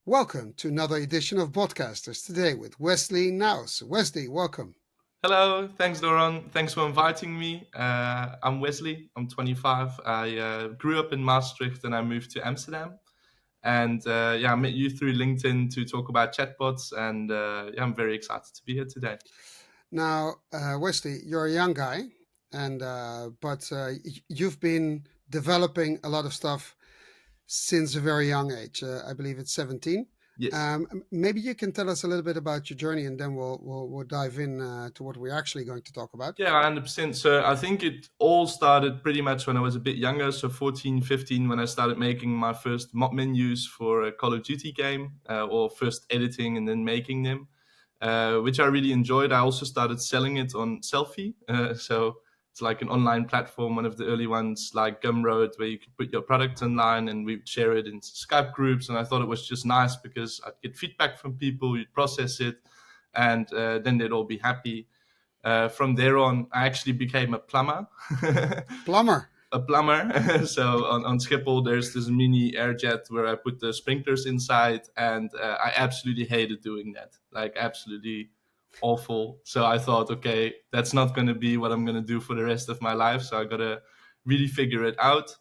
Welcome to another edition of Botcasters, today with Wesly Nouse. Wesly, welcome. Hello, thanks Doron. Thanks for inviting me. I'm Wesley. I'm 25. I grew up in Maastricht and I moved to Amsterdam. And I met you through LinkedIn to talk about chatbots. And I'm very excited to be here today. Now, Wesley, you're a young guy, and but you've been developing a lot of stuff since a very young age. I believe it's 17. Yes. Maybe you can tell us a little bit about your journey, and then we'll dive in to what we're actually going to talk about. Yeah, 100%. So I think it all started pretty much when I was a bit younger. So 14, 15, when I started making my first mod menus for a Call of Duty game, or first editing and then making them. Which I really enjoyed. I also started selling it on Selfie. So it's like an online platform, one of the early ones, like Gumroad, where you could put your product online and we'd share it in Skype groups. And I thought it was just nice because I'd get feedback from people, you'd process it, and then they'd all be happy. From there on, I actually became a plumber. Plumber. A plumber. So on Schiphol, there's this mini air jet where I put the sprinklers inside, and I absolutely hated doing that. Like, absolutely awful. So I thought, okay, that's not going to be what I'm going to do for the rest of my life. So I got to really figure it out.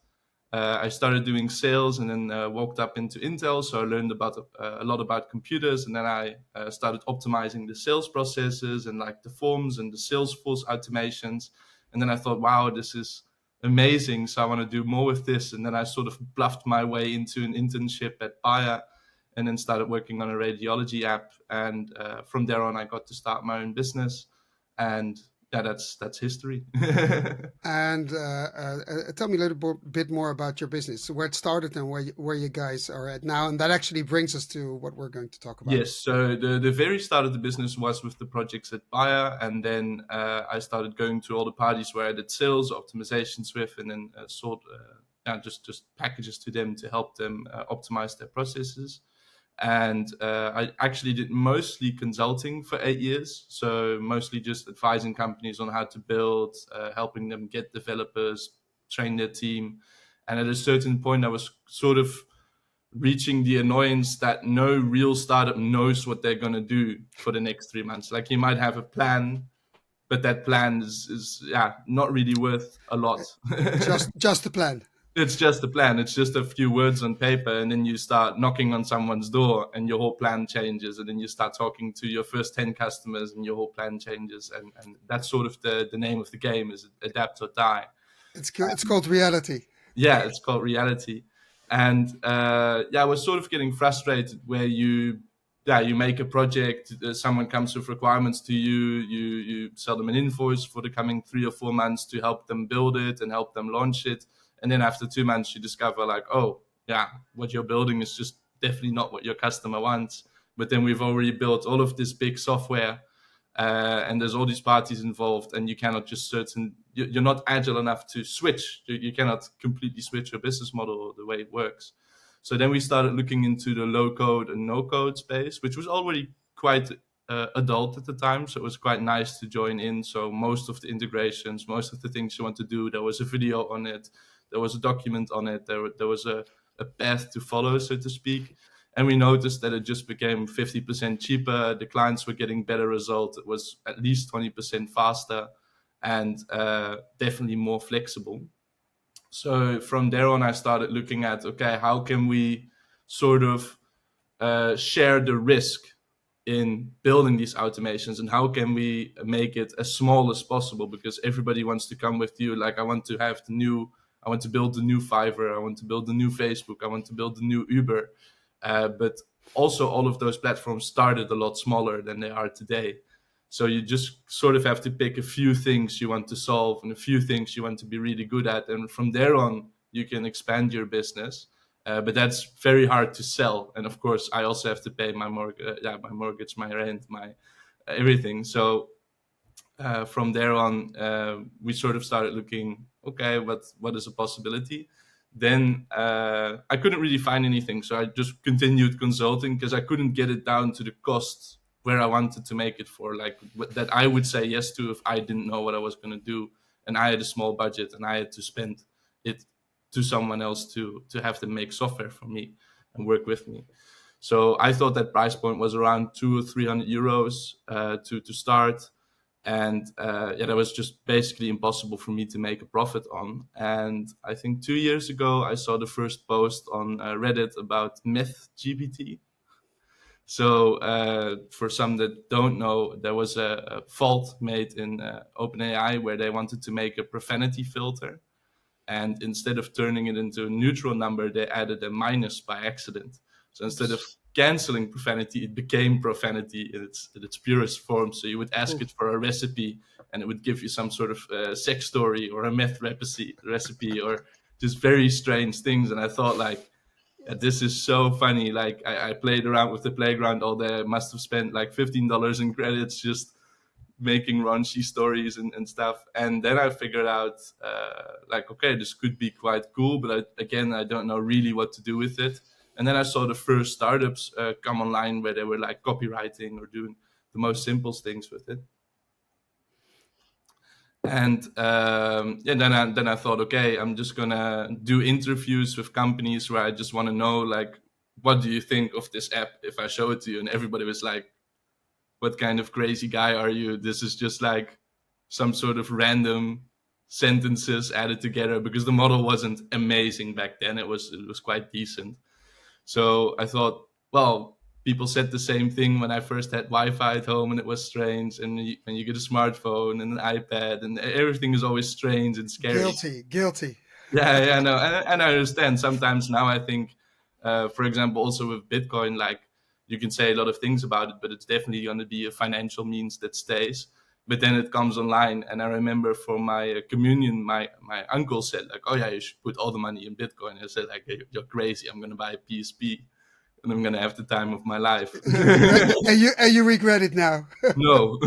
I started doing sales and then walked up into Intel. So I learned about a lot about computers, and then I started optimizing the sales processes and like the forms and the Salesforce automations. And then I thought, wow, this is amazing. So I want to do more with this. And then I sort of bluffed my way into an internship at Bayer, and then started working on a radiology app. And from there on, I got to start my own business. And yeah, that's history. And tell me a little bit more about your business, where it started and where you guys are at now. And that actually brings us to what we're going to talk about. Yes, so the very start of the business was with the projects at Bayer, and then I started going to all the parties where I did sales optimizations with, and then sold just packages to them to help them optimize their processes. And I actually did mostly consulting for 8 years. So mostly just advising companies on how to build, helping them get developers, train their team. And at a certain point, I was sort of reaching the annoyance that no real startup knows what they're going to do for the next 3 months. Like, you might have a plan, but that plan is not really worth a lot. just a plan. It's just a plan. It's just a few words on paper, and then you start knocking on someone's door and your whole plan changes. And then you start talking to your first 10 customers and your whole plan changes. And that's sort of the name of the game, is adapt or die. It's called reality. Yeah, it's called reality. And I was sort of getting frustrated where you make a project, someone comes with requirements to you, you sell them an invoice for the coming 3 or 4 months to help them build it and help them launch it. And then after 2 months, you discover like, oh, yeah, what you're building is just definitely not what your customer wants. But then we've already built all of this big software, and there's all these parties involved, and you cannot just you're not agile enough to switch. You cannot completely switch your business model or the way it works. So then we started looking into the low code and no code space, which was already quite adult at the time. So it was quite nice to join in. So most of the integrations, most of the things you want to do, there was a video on it. There was a document on it. There was a path to follow, so to speak. And we noticed that it just became 50% cheaper. The clients were getting better results. It was at least 20% faster and definitely more flexible. So from there on, I started looking at, okay, how can we sort of share the risk in building these automations, and how can we make it as small as possible? Because everybody wants to come with you. Like, I want to build the new Fiverr, I want to build the new Facebook, I want to build the new Uber. But also all of those platforms started a lot smaller than they are today. So you just sort of have to pick a few things you want to solve and a few things you want to be really good at. And from there on, you can expand your business. But that's very hard to sell. And of course, I also have to pay my mortgage, my rent, my everything. So from there on, we sort of started looking, okay, what is a possibility? Then I couldn't really find anything. So I just continued consulting because I couldn't get it down to the cost where I wanted to make it for, like that I would say yes to if I didn't know what I was going to do. And I had a small budget and I had to spend it to someone else to have them make software for me and work with me. So I thought that price point was around 200 or 300 euros to start. And that was just basically impossible for me to make a profit on. And I think 2 years ago, I saw the first post on Reddit about Myth GPT. So for some that don't know, there was a fault made in OpenAI where they wanted to make a profanity filter. And instead of turning it into a neutral number, they added a minus by accident. So instead of canceling profanity, it became profanity in its purest form. So you would ask it for a recipe, and it would give you some sort of sex story or a meth recipe or just very strange things. And I thought, like, this is so funny. Like, I played around with the playground all day. I must have spent like $15 in credits just making raunchy stories and stuff. And then I figured out, like, okay, this could be quite cool, but I don't know really what to do with it. And then I saw the first startups come online where they were like copywriting or doing the most simple things with it. And then I thought, okay, I'm just gonna do interviews with companies where I just want to know, like, what do you think of this app if I show it to you? And everybody was like, what kind of crazy guy are you? This is just like some sort of random sentences added together, because the model wasn't amazing back then. It was quite decent. So I thought, well, people said the same thing when I first had Wi-Fi at home, and it was strange. And when you get a smartphone and an iPad, and everything is always strange and scary. Guilty. Yeah, no, and I understand. Sometimes now I think, for example, also with Bitcoin, like, you can say a lot of things about it, but it's definitely going to be a financial means that stays. But then it comes online. And I remember for my communion, my uncle said, like, oh yeah, you should put all the money in Bitcoin. I said, like, hey, you're crazy. I'm going to buy a PSP and I'm going to have the time of my life. and you regret it now? No.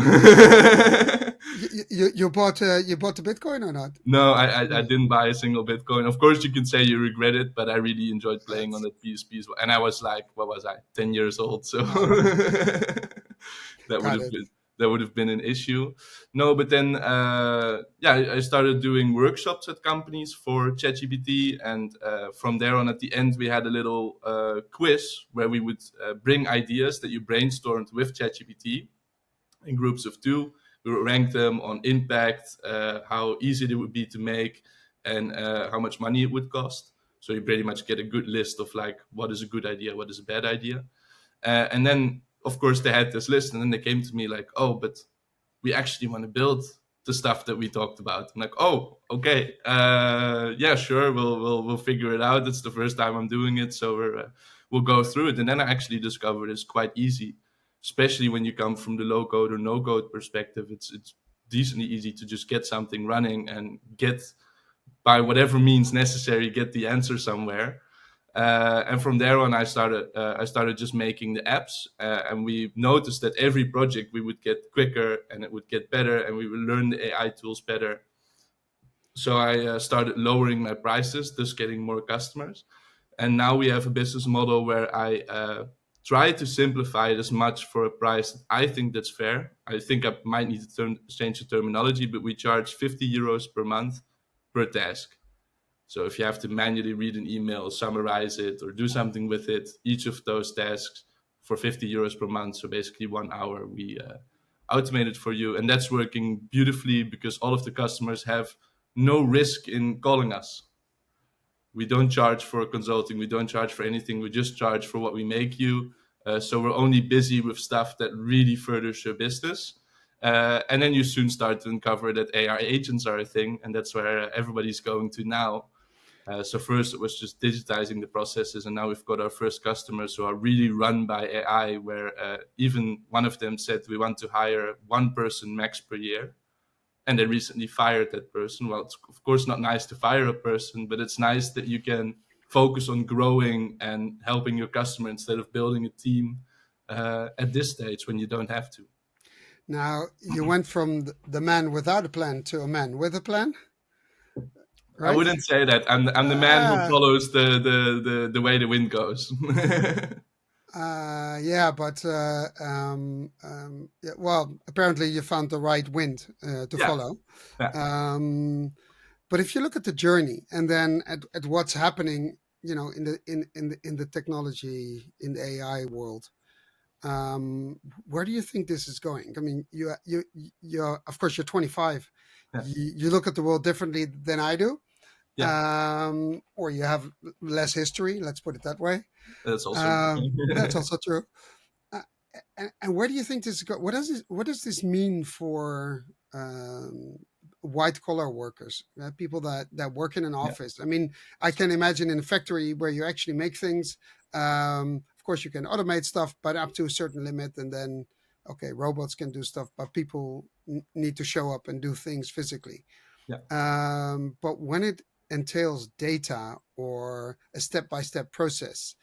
You bought the Bitcoin or not? No, I didn't buy a single Bitcoin. Of course, you can say you regret it, but I really enjoyed playing on that PSP as well. And I was like, what was I, 10 years old? So that would have been an issue. No, but then I started doing workshops at companies for ChatGPT, and from there on, at the end, we had a little quiz where we would bring ideas that you brainstormed with ChatGPT in groups of 2. We would rank them on impact, how easy it would be to make, and how much money it would cost. So you pretty much get a good list of, like, what is a good idea, what is a bad idea. And then, of course, they had this list, and then they came to me like, oh, but we actually want to build the stuff that we talked about. I'm like, oh, okay, yeah, sure, we'll figure it out. It's the first time I'm doing it, so we'll go through it. And then I actually discovered it's quite easy, especially when you come from the low code or no code perspective. It's decently easy to just get something running and get, by whatever means necessary, get the answer somewhere. And from there on, I started just making the apps, and we noticed that every project we would get quicker and it would get better, and we would learn the AI tools better. So I started lowering my prices, thus getting more customers. And now we have a business model where I try to simplify it as much for a price that I think that's fair. I think I might need to change the terminology, but we charge 50 euros per month per task. So if you have to manually read an email, summarize it, or do something with it, each of those tasks for 50 euros per month, so basically 1 hour, we automate it for you. And that's working beautifully because all of the customers have no risk in calling us. We don't charge for consulting. We don't charge for anything. We just charge for what we make you. So we're only busy with stuff that really furthers your business. And then you soon start to uncover that AI agents are a thing. And that's where everybody's going to now. So first it was just digitizing the processes. And now we've got our first customers who are really run by AI, where even one of them said, we want to hire 1 person max per year. And they recently fired that person. Well, it's of course not nice to fire a person, but it's nice that you can focus on growing and helping your customer instead of building a team at this stage when you don't have to. Now, you went from the man without a plan to a man with a plan? Right? I wouldn't say that. I'm the man who follows the way the wind goes. Yeah, but well, apparently you found the right wind to follow. Yeah. But if you look at the journey and then at what's happening in the technology, in the AI world, where do you think this is going? I mean, of course you're 25. Yeah, You look at the world differently than I do, yeah, or you have less history. Let's put it that way. that's also That's also true. Uh, and where do you think this is going? What does this mean for um, white collar workers, people that work in an yeah, office? I mean, I can imagine in a factory where you actually make things. Of course, you can automate stuff, but up to a certain limit, and then okay, robots can do stuff, but people need to show up and do things physically. yeah, But when it entails data or a step by step process,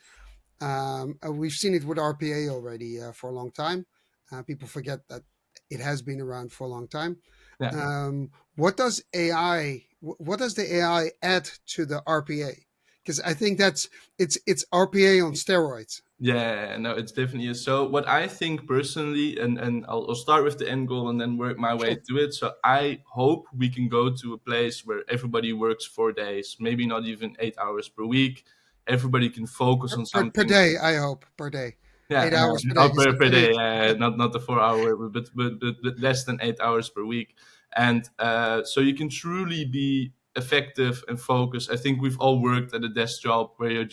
we've seen it with RPA already for a long time. People forget that it has been around for a long time. yeah. What does AI? What does the AI add to the RPA? Because I think it's RPA on steroids. Yeah, no, it's definitely is. So what I think personally, and I'll start with the end goal and then work my way Sure. to it. So I hope we can go to a place where everybody works 4 days, maybe not even 8 hours per week. Everybody can focus on Per something. day, I hope, per day. Yeah, 8 hours per day. oh, You said per per day, week. not the 4 hour, but less than 8 hours per week. And so you can truly be effective and focused. I think we've all worked at a desk job where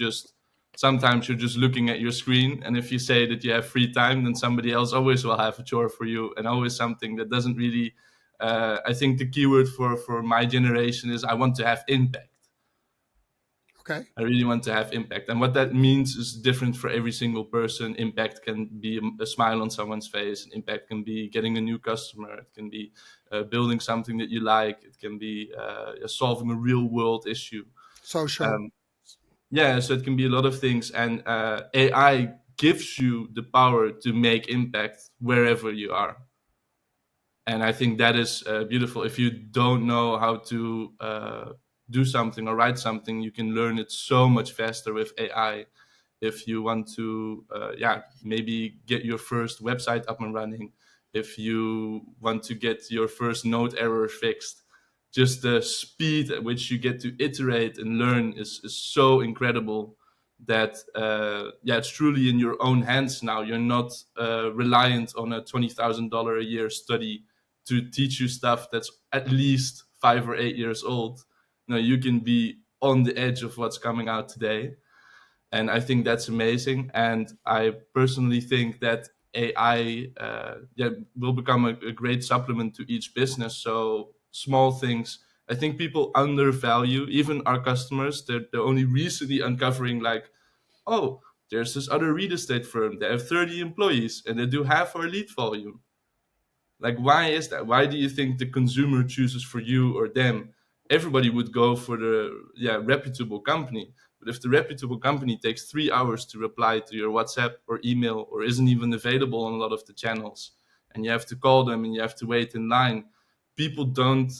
sometimes you're just looking at your screen. And if you say that you have free time, then somebody else always will have a chore for you, and always something that doesn't really, I think the keyword for my generation is I want to have impact. Okay. I really want to have impact. And what that means is different for every single person. Impact can be a smile on someone's face. Impact can be getting a new customer. It can be building something that you like. It can be solving a real world issue. Social. Um, yeah, so it can be a lot of things. And AI gives you the power to make impact wherever you are. And I think that is beautiful. If you don't know how to do something or write something, you can learn it so much faster with AI. If you want to, maybe get your first website up and running, if you want to get your first node error fixed, just the speed at which you get to iterate and learn is so incredible that it's truly in your own hands now. You're not reliant on a $20,000 a year study to teach you stuff that's at least 5 or 8 years old. No, you can be on the edge of what's coming out today. And I think that's amazing. And I personally think that AI will become a great supplement to each business. So small things, I think people undervalue, even our customers. They're only recently uncovering like, oh, there's this other real estate firm. They have 30 employees and they do half our lead volume. Like, why is that? Why do you think the consumer chooses for you or them? Everybody would go for the reputable company. But if the reputable company takes 3 hours to reply to your WhatsApp or email, or isn't even available on a lot of the channels, and you have to call them and you have to wait in line, people don't.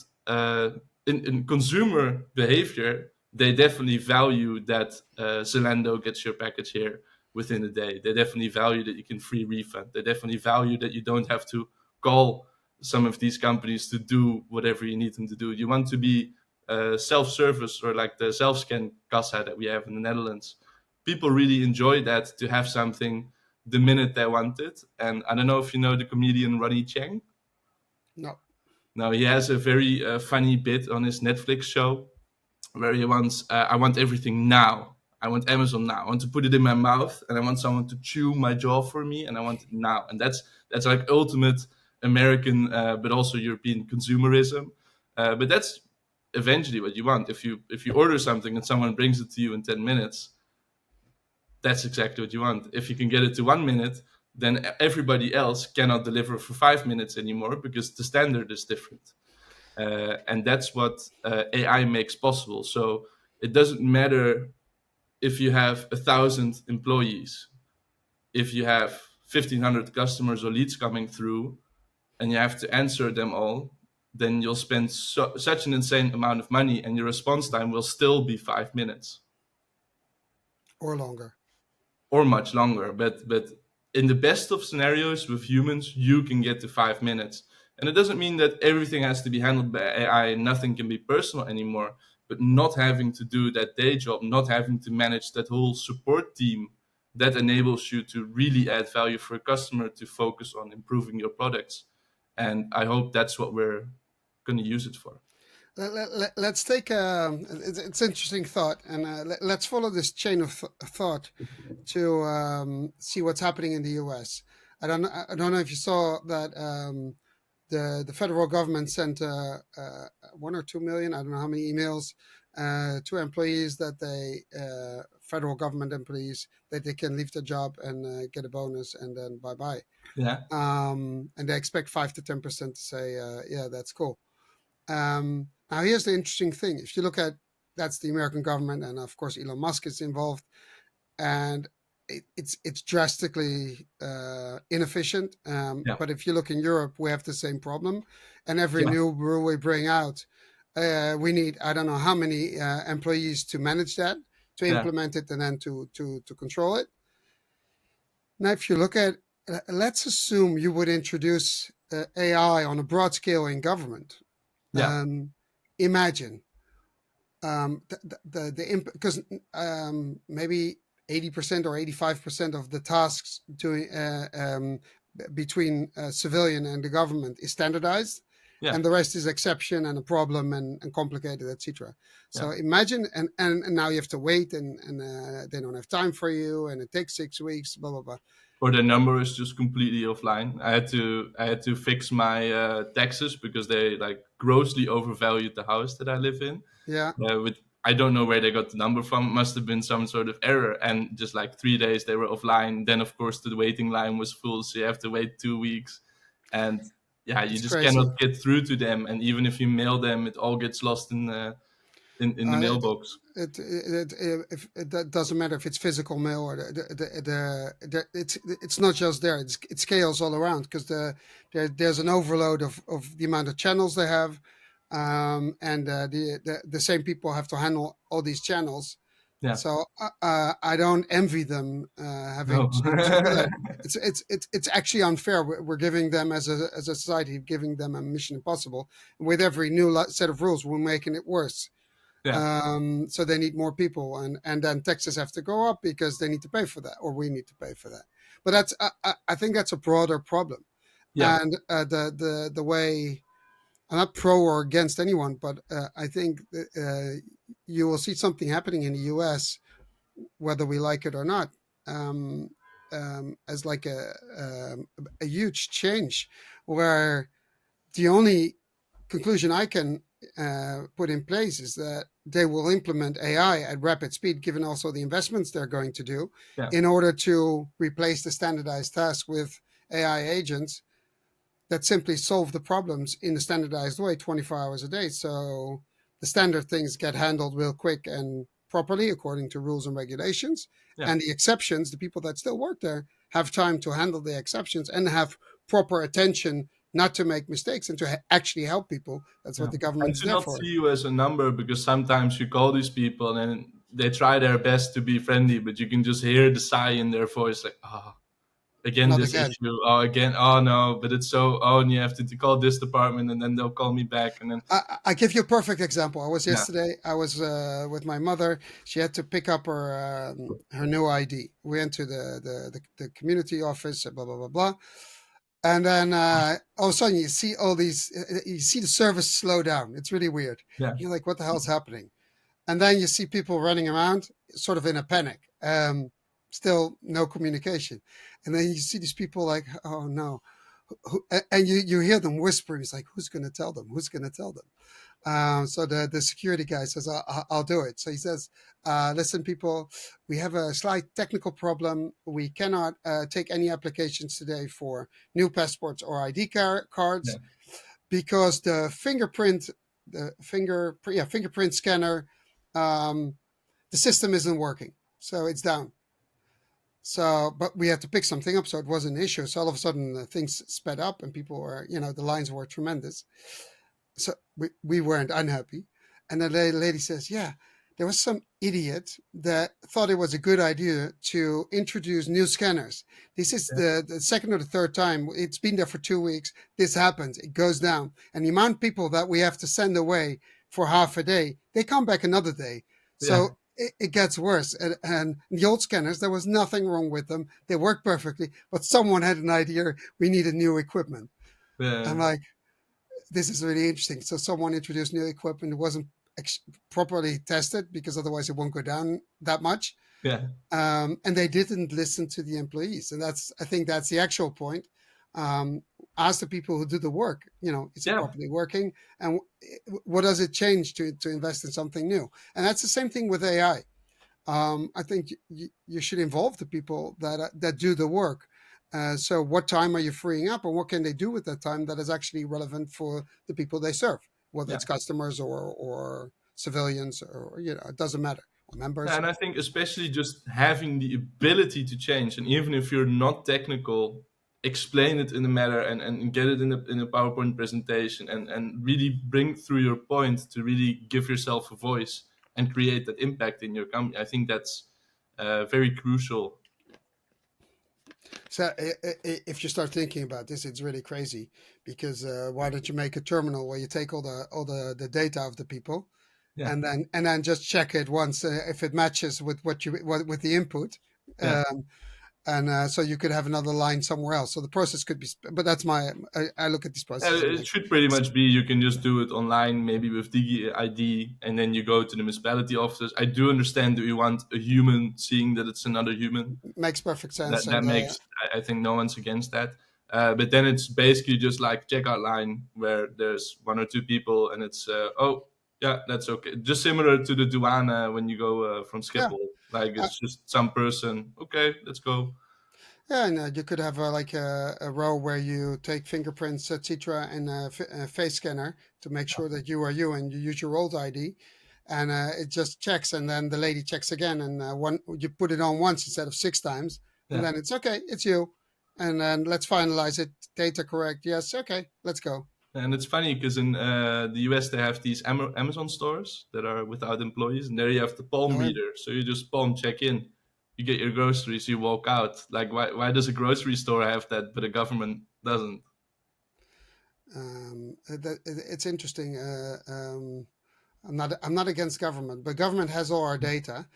In consumer behavior, they definitely value that Zalando gets your package here within a day. They definitely value that you can free refund. They definitely value that you don't have to call some of these companies to do whatever you need them to do. You want to be self-service, or like the self-scan kassa that we have in the Netherlands. People really enjoy that, to have something the minute they want it. And I don't know if you know the comedian Ronnie Chang. No. Now he has a very funny bit on his Netflix show where he wants, I want everything now. I want Amazon now. I want to put it in my mouth, and I want someone to chew my jaw for me, and I want it now. And that's like ultimate American, but also European consumerism. But that's eventually what you want. If you order something and someone brings it to you in 10 minutes, that's exactly what you want. If you can get it to 1 minute, then everybody else cannot deliver for 5 minutes anymore, because the standard is different. And that's what AI makes possible. So it doesn't matter if you have 1,000 employees, if you have 1,500 customers or leads coming through, and you have to answer them all, then you'll spend such an insane amount of money, and your response time will still be 5 minutes Or longer. or much longer. But in the best of scenarios with humans, you can get to 5 minutes. And it doesn't mean that everything has to be handled by AI and nothing can be personal anymore. but not having to do that day job, not having to manage that whole support team, that enables you to really add value for a customer, to focus on improving your products. And I hope that's what we're going to use it for. Let's take it's interesting thought, and let's follow this chain of thought to see what's happening in the U.S. I don't know if you saw that the federal government sent 1 or 2 million, I don't know how many emails to employees that federal government employees, that they can leave their job and get a bonus and then bye bye. Yeah. And they expect 5 to 10% to say, yeah, that's cool. Now, here's the interesting thing. If you look at, that's the American government, and of course Elon Musk is involved, and it's drastically inefficient. Yeah. But if you look in Europe, we have the same problem, and every Yeah. new rule we bring out, we need, I don't know how many employees to manage that, to Yeah. implement it, and then to control it. Now, if you look at, let's assume you would introduce AI on a broad scale in government. Yeah. Imagine because maybe 80% or 85% of the tasks doing between civilian and the government is standardized, Yeah. and the rest is exception and a problem and complicated, etc. So Yeah. imagine, and now you have to wait, and they don't have time for you, and it takes 6 weeks, blah blah blah. Or the number is just completely offline. I had to fix my taxes because they like grossly overvalued the house that I live in. Yeah. With I don't know where they got the number from. It must have been some sort of error. And just like 3 days they were offline. Then of course the waiting line was full, so you have to wait 2 weeks. And yeah, you It's just crazy. cannot get through to them. And even if you mail them, it all gets lost in the mailbox. That doesn't matter if it's physical mail or it's not just there. It scales all around because there's an overload of the amount of channels they have, and the same people have to handle all these channels. Yeah. So I don't envy them having No. to do that. It's actually unfair. We're giving them, as a society, giving them a mission impossible. With every new set of rules, we're making it worse. Yeah. So they need more people, and then taxes have to go up because they need to pay for that, or we need to pay for that. But that's I think that's a broader problem. Yeah. And the way, I'm not pro or against anyone, but I think you will see something happening in the U.S., whether we like it or not, as like a huge change, where the only conclusion I can put in place is that they will implement AI at rapid speed, given also the investments they're going to do, Yeah. in order to replace the standardized task with AI agents that simply solve the problems in a standardized way 24 hours a day. So the standard things get handled real quick and properly according to rules and regulations. Yeah. And the exceptions, the people that still work there, have time to handle the exceptions and have proper attention not to make mistakes and to actually help people. That's what the government And is to there not for. see you as a number, because sometimes you call these people and they try their best to be friendly, but you can just hear the sigh in their voice, like, oh, again Not this again. issue, oh again, oh no, but it's so, oh, and you have to call this department and then they'll call me back, and then I give you a perfect example. I was Yeah. yesterday. I was with my mother. She had to pick up her new ID. We went to the community office. Blah blah blah blah. And then all of a sudden you see all these. You see the service slow down. It's really weird. Yeah. You're like, what the hell's happening? And then you see people running around, sort of in a panic. Still no communication. And then you see these people like, oh no. And you hear them whispering. It's like, who's going to tell them? Who's going to tell them? So the security guy says, I'll do it. So he says, listen, people, we have a slight technical problem. We cannot take any applications today for new passports or ID cards Yeah. because the fingerprint scanner, the system isn't working. So it's down. So, but we had to pick something up, so it was an issue. So all of a sudden, things sped up, and people were, the lines were tremendous. So we weren't unhappy. And the lady says, yeah, there was some idiot that thought it was a good idea to introduce new scanners. This is the second or the third time. It's been there for 2 weeks. This happens. It goes down. And the amount of people that we have to send away for half a day. They come back another day. Yeah. So it gets worse. And the old scanners, there was nothing wrong with them. They worked perfectly, but someone had an idea. We needed new equipment. I'm Yeah. like, this is really interesting. So someone introduced new equipment. It wasn't properly tested because otherwise it won't go down that much. Yeah. And they didn't listen to the employees. And I think that's the actual point. Ask the people who do the work, is it Yeah. properly working? And what does it change to invest in something new? And that's the same thing with AI. I think you should involve the people that do the work. So what time are you freeing up, and what can they do with that time that is actually relevant for the people they serve, whether Yeah. it's customers or civilians, or it doesn't matter, or members. Yeah, and I think especially just having the ability to change, and even if you're not technical, explain it in a manner and get it in a PowerPoint presentation, and really bring through your point to really give yourself a voice and create that impact in your company. I think that's very crucial. So if you start thinking about this, it's really crazy, because why don't you make a terminal where you take all the data of the people, Yeah. and then just check it once, if it matches with with the input, Yeah. um, and so you could have another line somewhere else. So the process could be, but that's I look at these processes and It like, should pretty much be you can just do it online, maybe with Digi ID, and then you go to the municipality offices. I do understand that you want a human seeing that it's another human. makes perfect sense. That And makes, I think no one's against that. But then it's basically just like checkout line where there's one or two people, and it's oh yeah, that's okay. Just similar to the douane when you go from yeah, Schiphol, like uh, it's just some person. Okay, let's go. yeah, and you could have like a row where you take fingerprints, etc., and a face scanner to make sure that you are you, and you use your old ID, and it just checks, and then the lady checks again, and one you put it on once instead of six times, and Yeah. then it's okay, it's you, and then let's finalize it. Data correct? Yes, okay, let's go. And it's funny because in the US they have these Amazon stores that are without employees, and there you have the palm No, reader. So you just palm check in, you get your groceries, you walk out. Like why does a grocery store have that, but a government doesn't? it's interesting. I'm not against government, but government has all our data,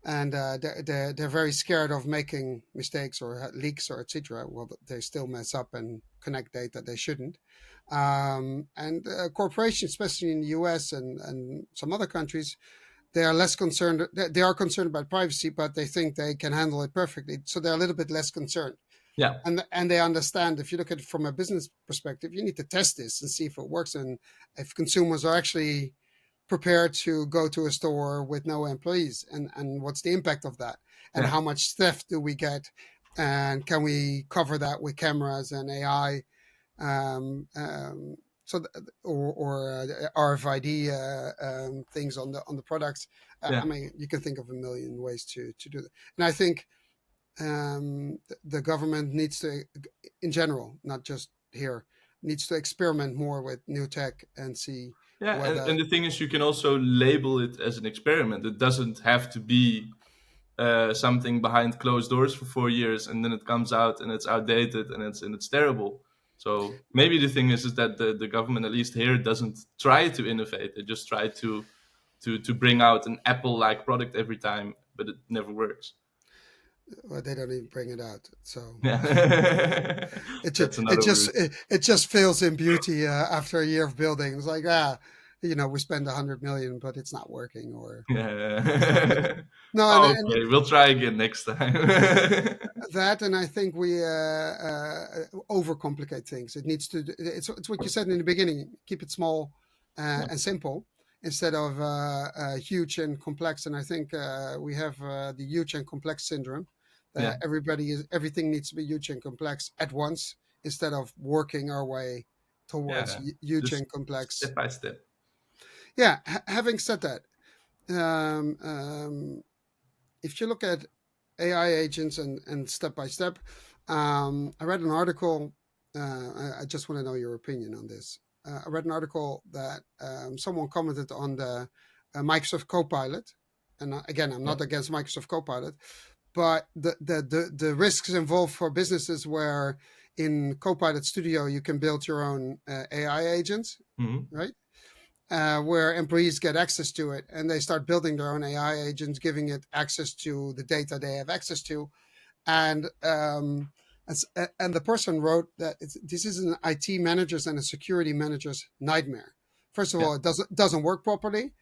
and they're very scared of making mistakes or leaks or etc. Well, they still mess up and connect data they shouldn't. And corporations, especially in the US and some other countries, they are less concerned. They are concerned about privacy, but they think they can handle it perfectly, so they're a little bit less concerned. Yeah, And they understand, if you look at it from a business perspective, you need to test this and see if it works, and if consumers are actually prepared to go to a store with no employees, and what's the impact of that, and yeah, how much theft do we get, and can we cover that with cameras and AI, um, um, or RFID things on the products. I yeah, mean, you can think of a million ways to do that, and I think the government needs to, in general, not just here, needs to experiment more with new tech and see yeah. whether. And the thing is, you can also label it as an experiment. It doesn't have to be something behind closed doors for 4 years, and then it comes out and it's outdated and it's terrible. So maybe the thing is that the government, at least here, doesn't try to innovate. They just try to bring out an Apple like product every time, but it never works. Well, they don't even bring it out, so Yeah, it just that's it another just route. it just fails in beauty after a year of building. It's like, we spend 100 million, but it's not working, or Yeah. no, and, Oh, and okay, we'll try again next time. that, and I think we overcomplicate things. It's what you said in the beginning. Keep it small Yeah, and simple, instead of huge and complex. And I think we have the huge and complex syndrome. yeah, Everything needs to be huge and complex at once, instead of working our way towards yeah. huge Just and complex. step by step. Yeah. Having said that, um, um, if you look at AI agents and step by step, I read an article. I just want to know your opinion on this. I read an article that someone commented on the Microsoft Copilot, and again, I'm Yeah, not against Microsoft Copilot, but the risks involved for businesses where in Copilot Studio you can build your own AI agents, hmm, right? where employees get access to it and they start building their own AI agents, giving it access to the data they have access to. And and the person wrote that this is an IT manager's and a security manager's nightmare. First of Yeah. all, it doesn't work properly,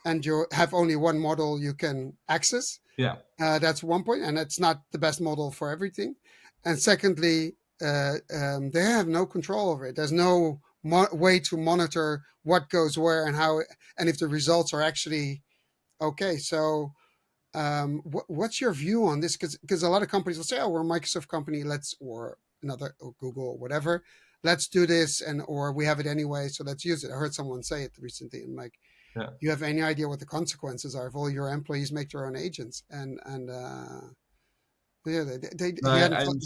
and you have only one model you can access. Yeah. That's one point, and it's not the best model for everything. And secondly, they have no control over it. There's no way to monitor what goes where and how, and if the results are actually okay. So, what's your view on this? Because a lot of companies will say, "Oh, we're a Microsoft company. Or another, or Google, or whatever. Let's do this, or we have it anyway, so let's use it." I heard someone say it recently, and like, Yeah. you have any idea what the consequences are if all your employees make their own agents? And yeah, No,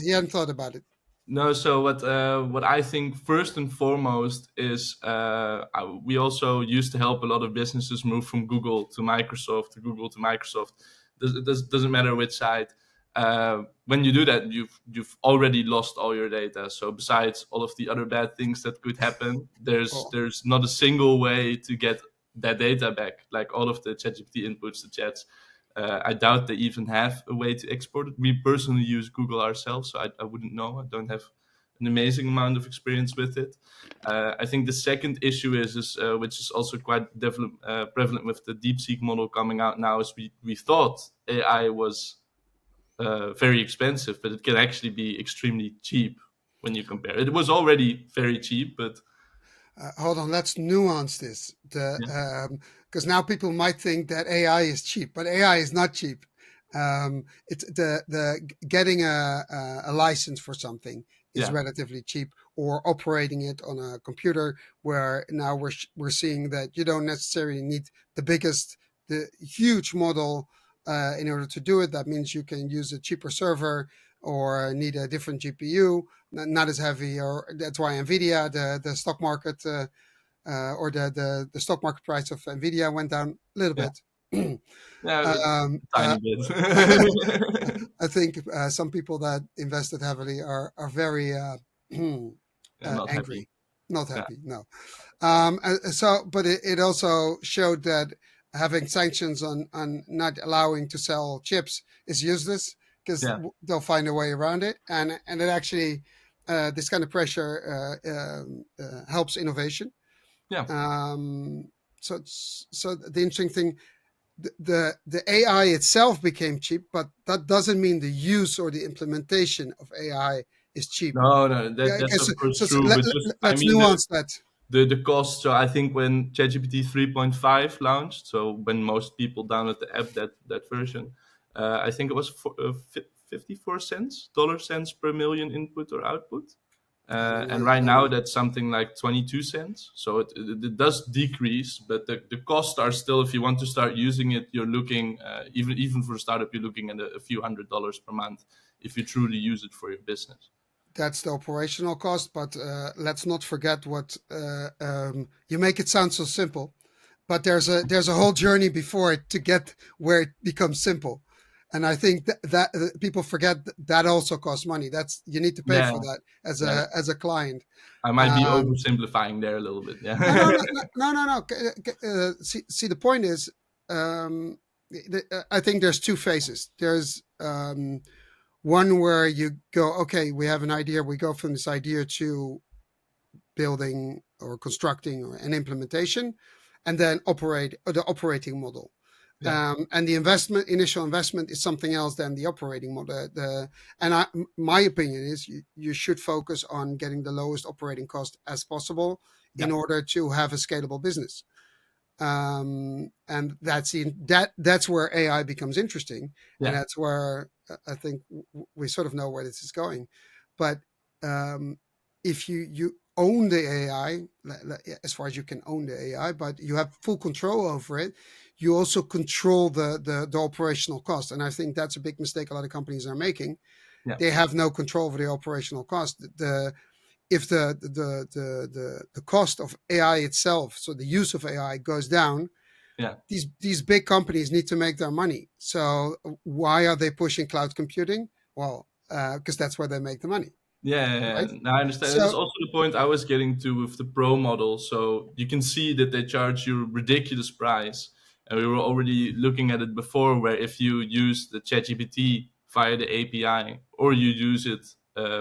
he hadn't thought about it. no. So what I think first and foremost is we also used to help a lot of businesses move from Google to Microsoft, to Google to Microsoft. Doesn't matter which side. When you do that, you've already lost all your data. So besides all of the other bad things that could happen, Cool. there's not a single way to get that data back. Like all of the ChatGPT inputs, the chats. I doubt they even have a way to export it. We personally use Google ourselves, so I wouldn't know. I don't have an amazing amount of experience with it. I think the second issue is which is also quite prevalent with the DeepSeek model coming out now, is we thought AI was very expensive, but it can actually be extremely cheap when you compare. It was already very cheap, but Hold on, let's nuance this. yeah, Because now people might think that AI is cheap, but AI is not cheap. It's the getting a license for something is yeah, relatively cheap, or operating it on a computer, where now we're seeing that you don't necessarily need the huge model in order to do it. That means you can use a cheaper server or need a different GPU, not as heavy. Or that's why Nvidia, the stock market, or the stock market price of Nvidia went down a little yeah, bit. yeah, a um, tiny uh, bit. I think some people that invested heavily are very Yeah, not happy. angry, not Yeah, happy. No. But it also showed that having sanctions on not allowing to sell chips is useless, because yeah, they'll find a way around it, and it actually this kind of pressure helps innovation. yeah. Um, so the interesting thing, the AI itself became cheap, but that doesn't mean the use or the implementation of AI is cheap. No, no, Yeah, that's okay, of course so true, but just I let's mean nuance that. the cost. So I think when ChatGPT 3.5 launched, so when most people download the app, that version, I think it was 54 cents, dollar cents per million input or output. And right now that's something like 22 cents. So it does decrease, but the costs are still, if you want to start using it, you're looking, even for a startup, you're looking at a few $100s per month if you truly use it for your business. That's the operational cost, but let's not forget what you make it sound so simple, but there's a whole journey before it to get where it becomes simple. And I think that people forget that also costs money. That's, you need to pay Yeah, for that yeah. as a client. I might be Um, oversimplifying there a little bit. no, no, Yeah. no, no, no, no. See, the point is, I think there's two phases. There's one where you go, okay, we have an idea. We go from this idea to building or constructing or an implementation, and then the operating model. Yeah. And the initial investment is something else than the operating model. My opinion is you should focus on getting the lowest operating cost as possible in Yeah. order to have a scalable business. And that's where AI becomes interesting, and Yeah. that's where I think we sort of know where this is going. But if you own the AI, as far as you can own the AI, but you have full control over it, you also control the operational cost. And I think that's a big mistake a lot of companies are making. Yeah. They have no control over the operational cost. If the cost of AI itself, so the use of AI, goes down, Yeah. these big companies need to make their money. So why are they pushing cloud computing? Well, because that's where they make the money. Yeah, yeah, yeah. right? No, I understand. This is So also the point I was getting to with the pro model. So you can see that they charge you a ridiculous price. And we were already looking at it before, where if you use the ChatGPT via the API or you use it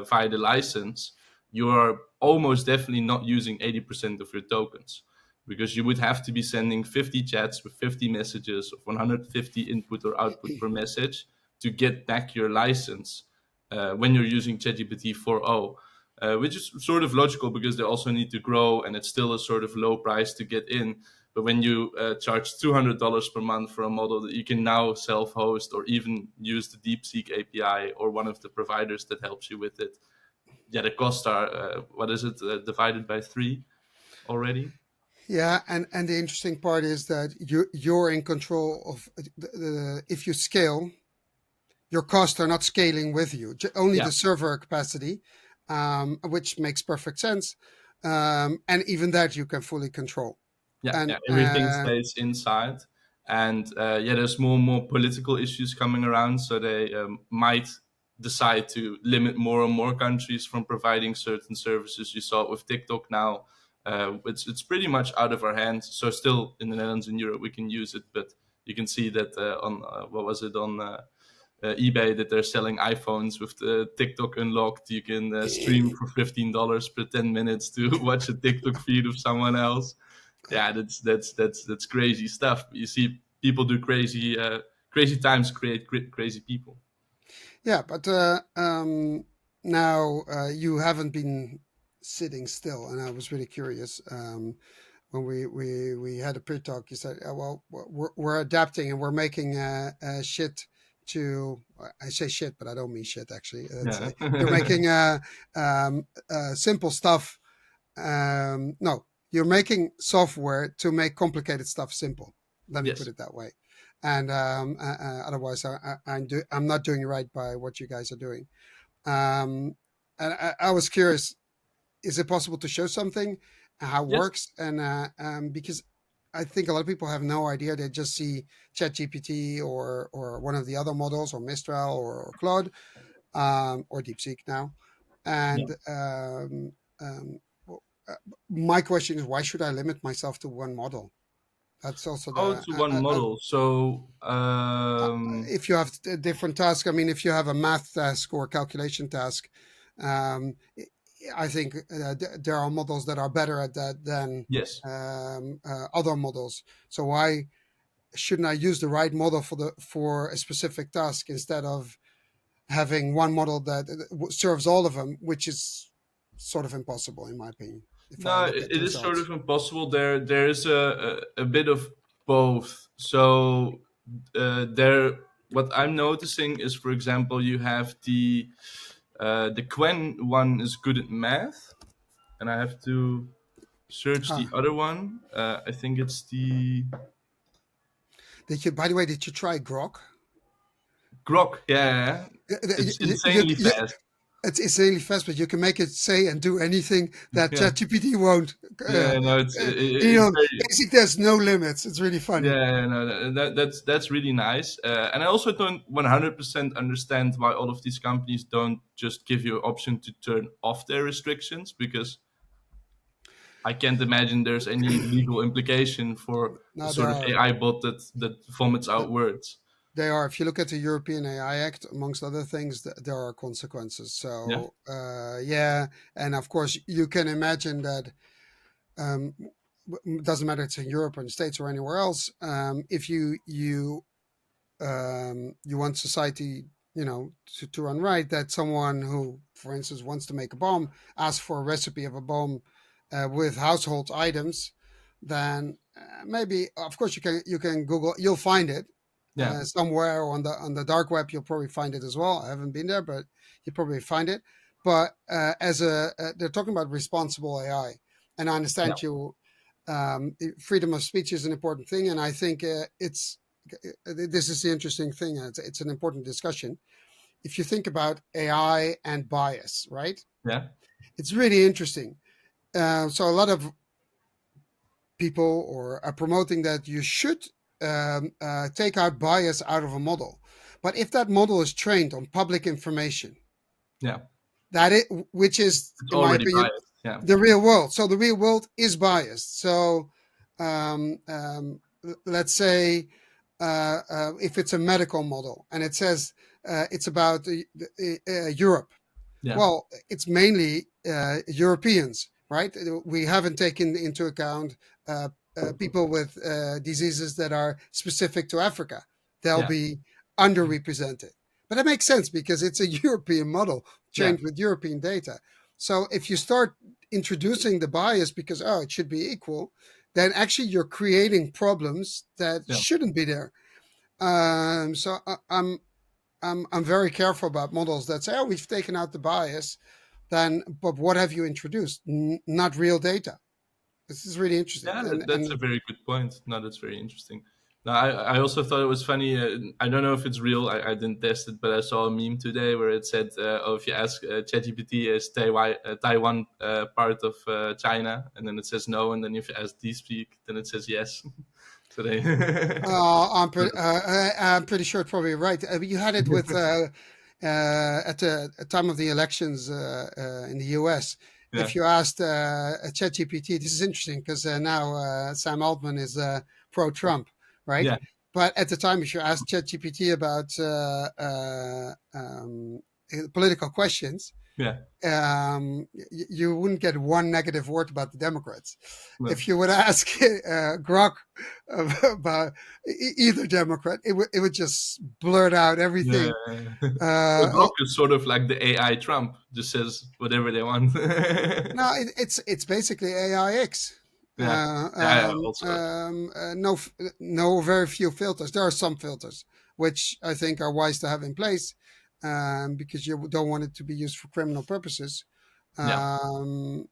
via the license, you are almost definitely not using 80% of your tokens, because you would have to be sending 50 chats with 50 messages of 150 input or output per message to get back your license when you're using ChatGPT 4.0, which is sort of logical because they also need to grow and it's still a sort of low price to get in. But when you charge $200 per month for a model that you can now self-host or even use the DeepSeek API or one of the providers that helps you with it, yeah, the costs are what is it divided by 3 already? yeah, and the interesting part is that you're in control of if you scale, your costs are not scaling with you, only Yeah, the server capacity, which makes perfect sense. And even that you can fully control. yeah, And yeah. Everything stays inside, and yeah, there's more and more political issues coming around, so they might decide to limit more and more countries from providing certain services. You saw it with TikTok now. It's pretty much out of our hands. So still in the Netherlands and Europe we can use it, but you can see that on what was it on eBay that they're selling iPhones with the TikTok unlocked. You can stream for $15 per 10 minutes to watch a TikTok feed of someone else. Yeah, that's crazy stuff. You see, people do crazy times create crazy people. yeah, but now you haven't been sitting still, and I was really curious. When we had a pre-talk, you said, "Well, we're adapting and we're making shit to." I say shit, but I don't mean shit. Actually, Yeah. you're making simple stuff. No, you're making software to make complicated stuff simple. Let me put Yes. it that way. And otherwise, I'm not doing right by what you guys are doing. And I was curious, is it possible to show something how it Yes. works? And because I think a lot of people have no idea. They just see ChatGPT or one of the other models, or Mistral or Claude, or DeepSeek now. Yeah. And my question is, why should I limit myself to one model? That's also Oh, the to one model. So uh, if you have a different task. I mean, if you have a math task or calculation task, um, I think there are models that are better at that than yes. other models. So why shouldn't I use the right model for a specific task instead of having one model that serves all of them, which is sort of impossible in my opinion. If I No, look at the it is sort results. of impossible. There is a bit of both. So there, what I'm noticing is, for example, you have the Quen one is good at math, and I have to search the Ah, other one. I think it's the did you? By the way, did you try Grok? Grok. Yeah, it's insanely fast. It's insanely fast, but you can make it say and do anything that Yeah, ChatGPT won't. yeah. No, You it's know, very. basically, there's no limits. It's really funny. Yeah, no, that's really nice. And I also don't 100% understand why all of these companies don't just give you an option to turn off their restrictions, because I can't imagine there's any legal implication for a Now there sort of are. AI bot that vomits out words. They are. If you look at the European AI Act, amongst other things, there are consequences. Yeah, So yeah, and of course you can imagine that. Doesn't matter if it's in Europe or in the States or anywhere else. If you want society, to run right, that someone who, for instance, wants to make a bomb asks for a recipe of a bomb with household items, then maybe, of course, you can Google, you'll find it yeah, somewhere on the dark web. You'll probably find it as well. I haven't been there, but you probably find it. But they're talking about responsible AI, and I yeah, understand you. Freedom of speech is an important thing, and I think this is the interesting thing. It's an important discussion. If you think about AI and bias, right? yeah. It's really interesting. So a lot of people are promoting that you should take out bias out of a model. But if that model is trained on public information, Yeah. that it, which is, It's in my already opinion, biased. Yeah, the real world. So the real world is biased. So let's say if it's a medical model and it says it's about Europe, yeah, well, it's mainly Europeans, right? We haven't taken into account people with diseases that are specific to Africa. They'll yeah, be underrepresented. But that makes sense because it's a European model yeah, trained with European data. So if you start introducing the bias because, oh, it should be equal, then actually you're creating problems that yeah. shouldn't be there. I'm very careful about models that say, "Oh, we've taken out the bias." Then, but what have you introduced? Not real data. This is really interesting. Yeah, that's a And very good point. No, that's very interesting. Now, I also thought it was funny. I don't know if it's real. I didn't test it, but I saw a meme today where it said, "Oh, if you ask ChatGPT, is Taiwan part of China?" And then it says no, and then if you ask DeepSpeak, then it says yes. So they, I'm pretty sure it's probably right. You had it with at the time of the elections in the U.S. yeah, If you asked ChatGPT, this is interesting because now Sam Altman is pro-Trump, right? yeah, But at the time, if you asked ChatGPT about political questions, yeah, you wouldn't get one negative word about the Democrats. no, If you would ask Grok about either Democrat, it would just blurt out yeah. everything. So Uh, Grok is sort of like the AI Trump, just says whatever they want. no, it's basically AIX. Yeah, yeah, also, No, very few filters. There are some filters which I think are wise to have in place because you don't want it to be used for criminal purposes. yeah, Um,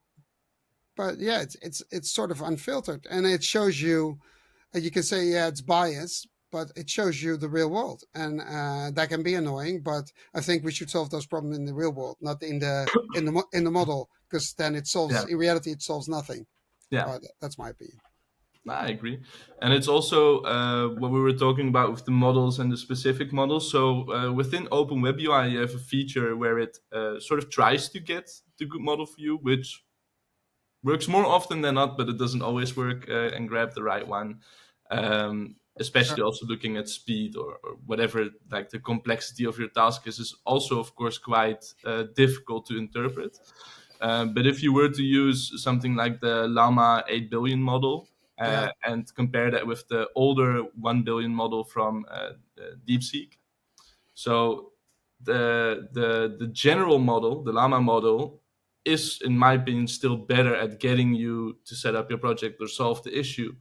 but yeah, it's sort of unfiltered, and it shows you. You can say yeah, it's biased, but it shows you the real world, and that can be annoying. But I think we should solve those problems in the real world, not in the model, because then it solves yeah, in reality it solves nothing. yeah. But that's my opinion. I agree, and it's also what we were talking about with the models and the specific models. So within Open Web UI, you have a feature where it sort of tries to get the good model for you, which works more often than not, but it doesn't always work and grab the right one. Sure. Especially also looking at speed or whatever, like the complexity of your task is also, of course, quite difficult to interpret. But if you were to use something like the Llama 8 billion model Yeah. and compare that with the older 1 billion model from DeepSeek, so the general model, the Llama model, is, in my opinion, still better at getting you to set up your project or solve the issue.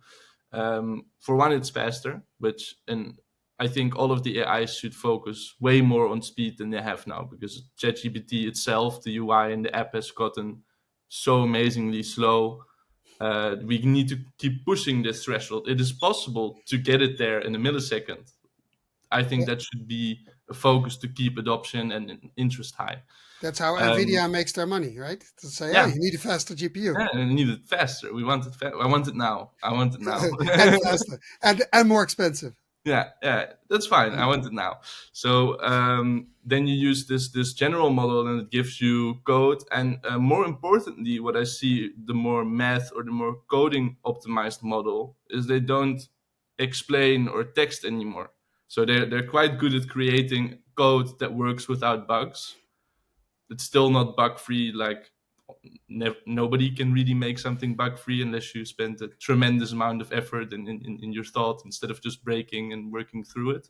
For one, it's faster, which and I think all of the AIs should focus way more on speed than they have now because ChatGPT itself, the UI and the app has gotten so amazingly slow. We need to keep pushing this threshold. It is possible to get it there in a millisecond. I think Yeah. that should be a focus to keep adoption and interest high. That's how Um, Nvidia makes their money, right? To say, oh, yeah, you need a faster GPU. yeah, and I need it faster. We want it. I want it now. I want it now. And faster and more expensive. Yeah, yeah, that's fine. I Mm. want it now. So then you use this general model, and it gives you code. And more importantly, what I see, the more math or the more coding optimized model is they don't explain or text anymore. So they're quite good at creating code that works without bugs. It's still not bug free. Like nobody can really make something bug free unless you spend a tremendous amount of effort in your thought instead of just breaking and working through it.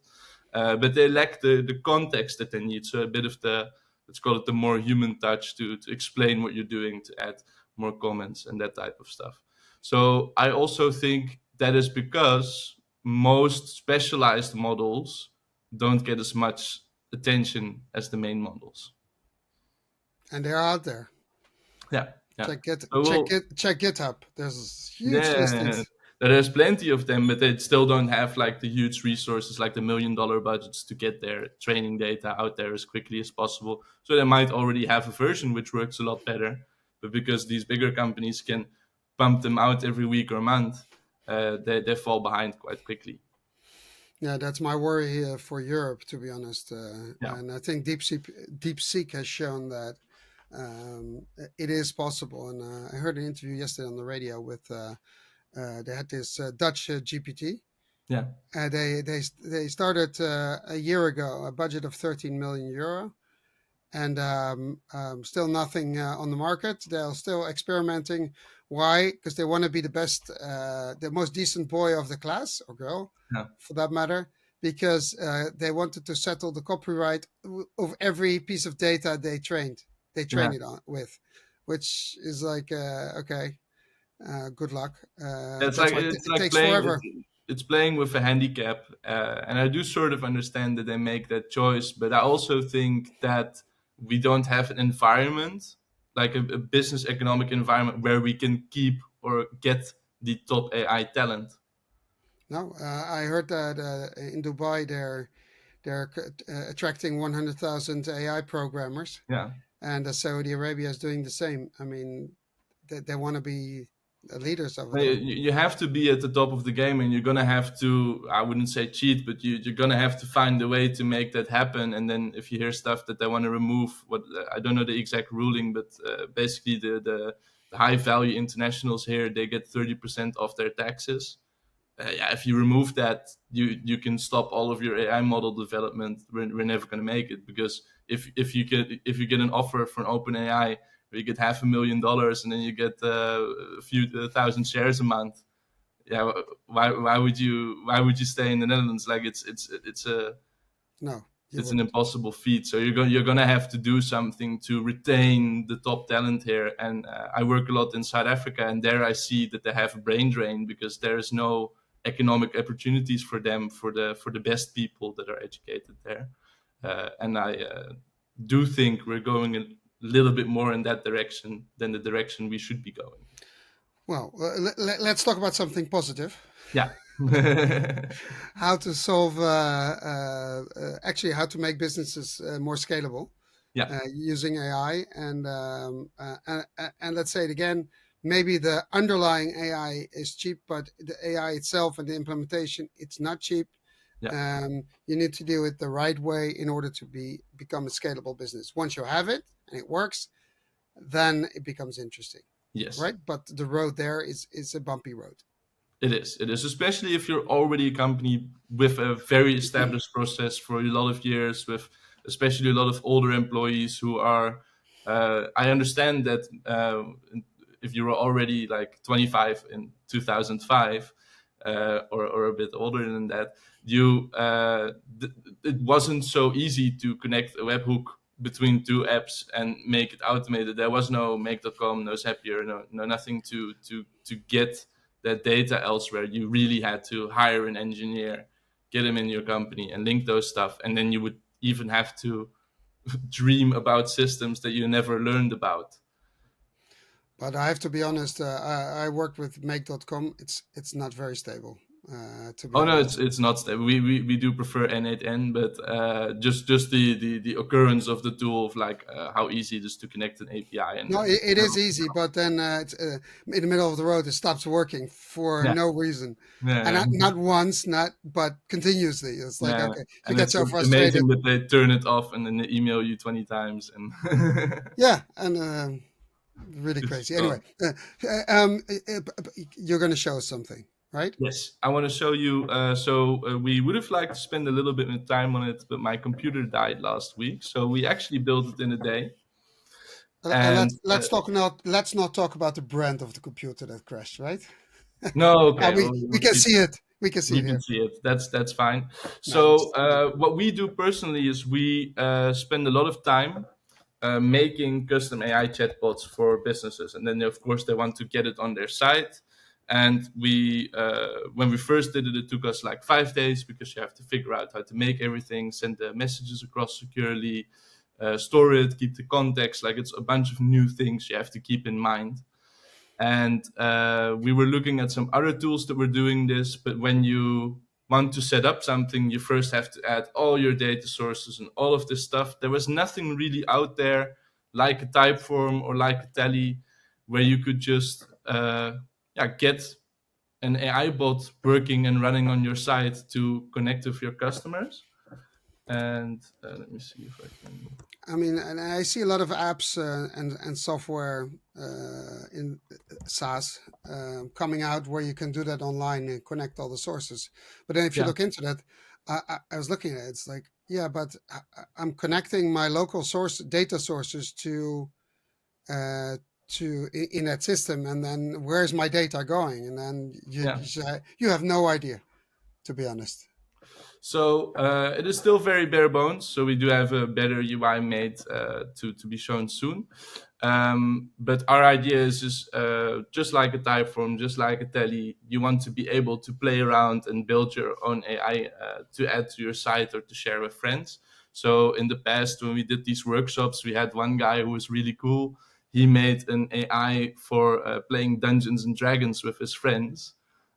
But they lack the context that they need. So a bit of the, let's call it the more human touch to explain what you're doing, to add more comments and that type of stuff. So I also think that is because most specialized models don't get as much attention as the main models. And they're out there. Yeah, yeah. So Check GitHub. There's huge yeah, listings. there's plenty of them, but they still don't have like the huge resources, like the $1 million budgets to get their training data out there as quickly as possible. So they might already have a version which works a lot better, but because these bigger companies can pump them out every week or month, they fall behind quite quickly. Yeah, that's my worry for Europe, to be honest. Yeah, And I think DeepSeek has shown that. it is possible. And I heard an interview yesterday on the radio with they had this Dutch GPT. Yeah. They started a year ago, a budget of 13 million euro, and still nothing on the market. They're still experimenting. Why? Because they want to be the best, the most decent boy of the class, or girl, Yeah. for that matter. Because they wanted to settle the copyright of every piece of data they Yeah. train it on with, which is like okay, good luck. It's That's like why it's it like takes playing forever. it's playing with a handicap, and I do sort of understand that they make that choice, but I also think that we don't have an environment like a business economic environment where we can keep or get the top AI talent. No, I heard that in Dubai they're attracting 100,000 AI programmers, Yeah. and Saudi Arabia is doing the same. I mean, they want to be the leaders over Well, there. you have to be at the top of the game, and you're gonna have to. I wouldn't say cheat, but you're gonna have to find a way to make that happen. And then if you hear stuff that they want to remove, what I don't know the exact ruling, but basically the high value internationals here they get 30% off their taxes. Yeah, if you remove that, you can stop all of your AI model development. We're never going to make it because if you get an offer from OpenAI where you get $500,000 and then you get a few thousand shares a month, yeah, why would you stay in the Netherlands? Like No, you it's an wouldn't. impossible feat. So you're gonna have to do something to retain the top talent here. And I work a lot in South Africa, and there I see that they have a brain drain because there is no economic opportunities for them for the best people that are educated there. And I do think we're going a little bit more in that direction than the direction we should be going. Well, let's talk about something positive. Yeah. How to solve, actually, how to make businesses more scalable Yeah. using AI. And let's say it again, maybe the underlying AI is cheap, but the AI itself and the implementation, it's not cheap. Yeah. You need to do it the right way in order to become a scalable business. Once you have it and it works, then it becomes interesting, Yes. right? But the road there is a bumpy road. It is. It is, especially if you're already a company with a very established process for a lot of years, with especially a lot of older employees who are. I understand that if you were already like 25 in 2005, or a bit older than that, it wasn't so easy to connect a webhook between two apps and make it automated. There was no make.com, no Zapier, no nothing to get that data elsewhere. You really had to hire an engineer, get him in your company, and link those stuff. And then you would even have to dream about systems that you never learned about. But I have to be honest. I worked with make.com. It's not very stable. To be Oh no, honest. it's not stable. We do prefer N8N, but just the occurrence of the tool of like how easy it is to connect an API and No, then it is easy, but then in the middle of the road it stops working for yeah, no reason, and yeah, not once, not but continuously. It's like yeah. okay, you And get it's so frustrated. amazing that they turn it off and then they email you 20 times and Yeah, and really it's crazy. Anyway, gone. you're going to show us something, right? Yes, I want to show you. We would have liked to spend a little bit of time on it, but my computer died last week, so we actually built it in a day. And Let's not talk about the brand of the computer that crashed, right? no, okay, We well, we can see it. We can see we it can here. see it. That's fine. No, I'm So just kidding. what we do personally is we spend a lot of time making custom AI chatbots for businesses, and then of course they want to get it on their site. And when we first did it, it took us like 5 days because you have to figure out how to make everything, send the messages across securely, store it, keep the context. Like it's a bunch of new things you have to keep in mind. And we were looking at some other tools that were doing this, but when you want to set up something, you first have to add all your data sources and all of this stuff. There was nothing really out there like a Typeform or like a Tally where you could just get an AI bot working and running on your site to connect with your customers. And let me see if I can. I mean, and I see a lot of apps and software in SaaS coming out where you can do that online and connect all the sources. But then if you Yeah, look into that, I was looking at it. It's like, yeah, but I'm connecting my local source data sources uh, in that system, and then where's my data going? And then yeah. you have no idea, to be honest. So it is still very bare bones. So we do have a better UI made to be shown soon. But our idea is just like a Typeform, just like a Tele, you want to be able to play around and build your own AI to add to your site or to share with friends. So in the past, when we did these workshops, we had one guy who was really cool. He made an AI for playing Dungeons and Dragons with his friends.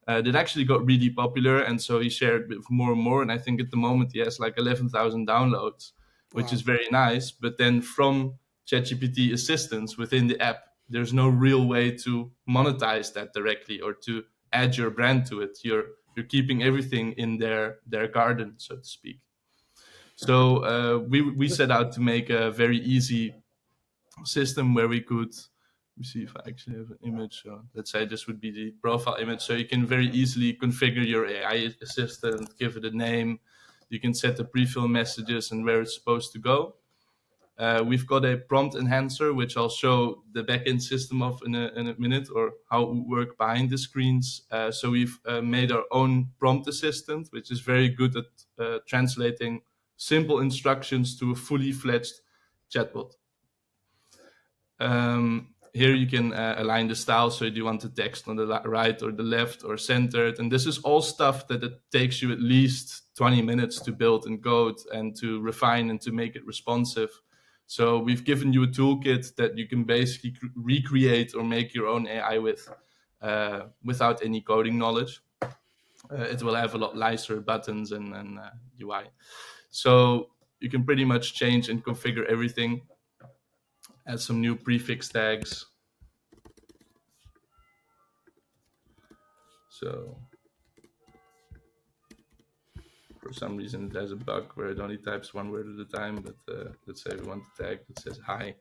That actually got really popular, and so he shared with more and more. And I think at the moment he has like 11,000 downloads, which is Wow. very nice. But then from ChatGPT assistance within the app, there's no real way to monetize that directly or to add your brand to it. You're keeping everything in their garden, so to speak. So we set out to make a very easy system where we could, let me see if I actually have an image. Let's say this would be the profile image. So you can very easily configure your AI assistant, give it a name. You can set the pre-fill messages and where it's supposed to go. We've got a prompt enhancer, which I'll show the backend system of in a minute, or how it would work behind the screens. So we've made our own prompt assistant, which is very good at translating simple instructions to a fully fledged chatbot. Here you can align the style. So do you want the text on the right or the left or centered? And this is all stuff that it takes you at least 20 minutes to build and code and to refine and to make it responsive. So we've given you a toolkit that you can basically recreate or make your own AI with without any coding knowledge. It will have a lot nicer buttons and UI. So you can pretty much change and configure everything. Add some new prefix tags. So for some reason it has a bug where it only types one word at a time, but let's say we want a tag that says hi.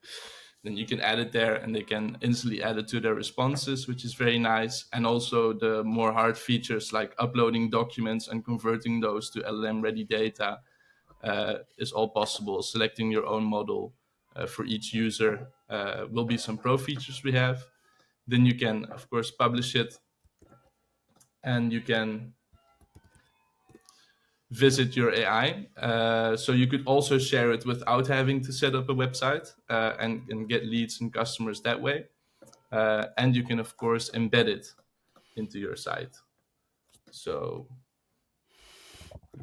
Then you can add it there and they can instantly add it to their responses, which is very nice. And also the more hard features like uploading documents and converting those to LLM ready data is all possible. Selecting your own model for each user will be some pro features we have. Then you can, of course, publish it and you can visit your AI. So you could also share it without having to set up a website and get leads and customers that way. And you can, of course, embed it into your site. So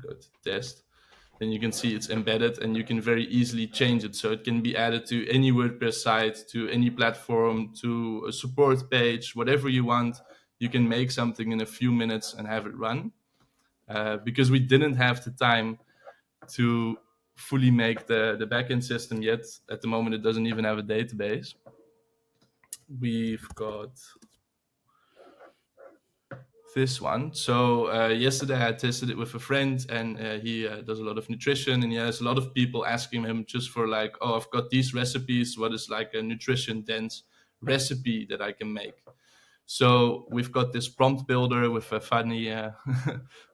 go to test. Then you can see it's embedded and you can very easily change it. So it can be added to any WordPress site, to any platform, to a support page, whatever you want. You can make something in a few minutes and have it run. Because we didn't have the time to fully make the backend system yet. At the moment, it doesn't even have a database. We've got this one. So yesterday I tested it with a friend, and he does a lot of nutrition, and he has a lot of people asking him just for like, oh, I've got these recipes. What is like a nutrition dense recipe that I can make? So we've got this prompt builder with a funny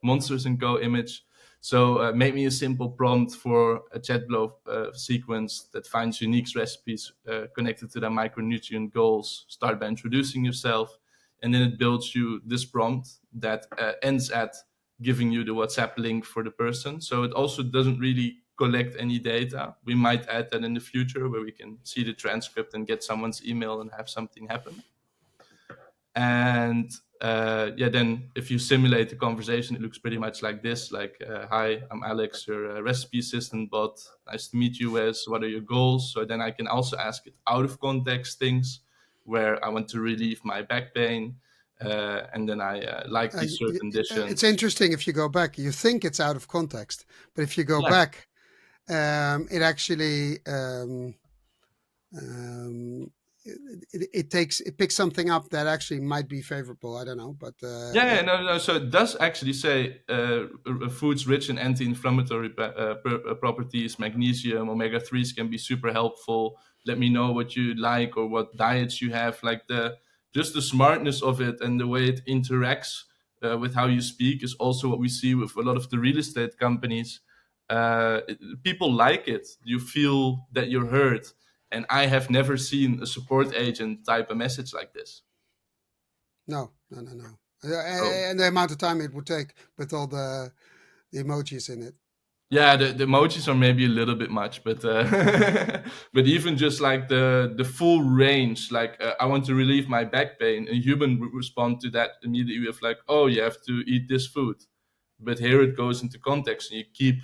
Monsters and Co image. So make me a simple prompt for a chatbot sequence that finds unique recipes connected to their micronutrient goals. Start by introducing yourself, and then it builds you this prompt that ends at giving you the WhatsApp link for the person. So it also doesn't really collect any data. We might add that in the future where we can see the transcript and get someone's email and have something happen. And then if you simulate the conversation, it looks pretty much like this, like, hi, I'm Alex, your recipe assistant bot. Nice to meet you, Wes. What are your goals? So then I can also ask it out of context things where I want to relieve my back pain. And then I like these certain It's dishes. interesting if you go back. You think it's out of context, but if you go Yeah, back, it actually um, it picks something up that actually might be favorable. I don't know, but No. So it does actually say foods rich in anti-inflammatory properties, magnesium, omega-3s can be super helpful. Let me know what you like or what diets you have. Like just the smartness of it and the way it interacts with how you speak is also what we see with a lot of the real estate companies. People like it. You feel that you're heard. And I have never seen a support agent type a message like this. no. So And the amount of time it would take with all the emojis in it. yeah, the emojis are maybe a little bit much, but but even just like the full range, like I want to relieve my back pain, a human would respond to that immediately with like, oh, you have to eat this food. But here it goes into context, and you keep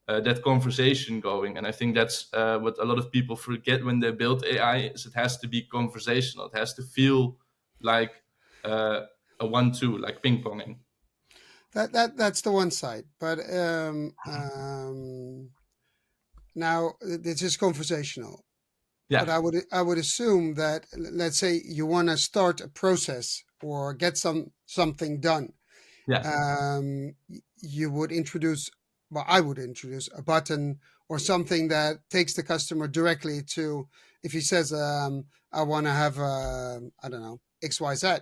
that conversation going. And I think that's what a lot of people forget when they build AI is it has to be conversational. It has to feel like a 1-2, like ping ponging. That's the one side, but now this is conversational. But Yeah, I would assume that, let's say you want to start a process or get something done, yeah, you would introduce, well, I would introduce a button or something that takes the customer directly to, if he says, I want to have, I don't know, XYZ.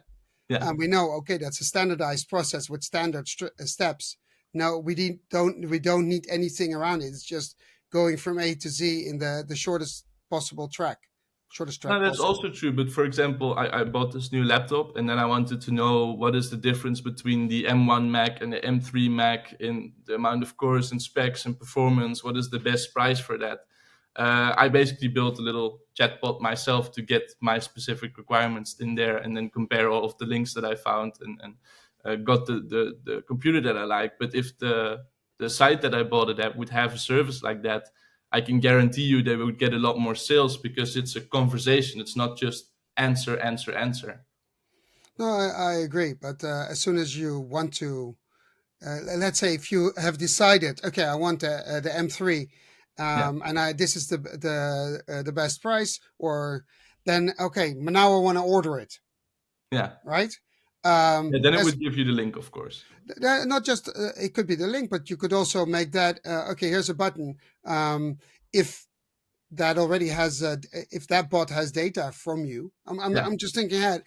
yeah. And we know, okay, that's a standardized process with standard steps. No, we don't need anything around it. It's just going from A to Z in the shortest possible track, shortest No, track that's possible. also true. But for example, I bought this new laptop and then I wanted to know what is the difference between the M1 Mac and the M3 Mac in the amount of cores and specs and performance. What is the best price for that? I basically built a little chatbot myself to get my specific requirements in there and then compare all of the links that I found and got the computer that I like. But if the site that I bought it at would have a service like that, I can guarantee you they would get a lot more sales because it's a conversation. It's not just answer, answer, answer. No, I agree. But as soon as you want to, let's say if you have decided, okay, I want the M3, Yeah, and this is the best price, or then okay, now I want to order it, yeah. right? Yeah, then it There's would give you the link, of course. not just it could be the link, but you could also make that okay. Here's a button. If that already has, if that bot has data from you, Yeah, I'm just thinking ahead.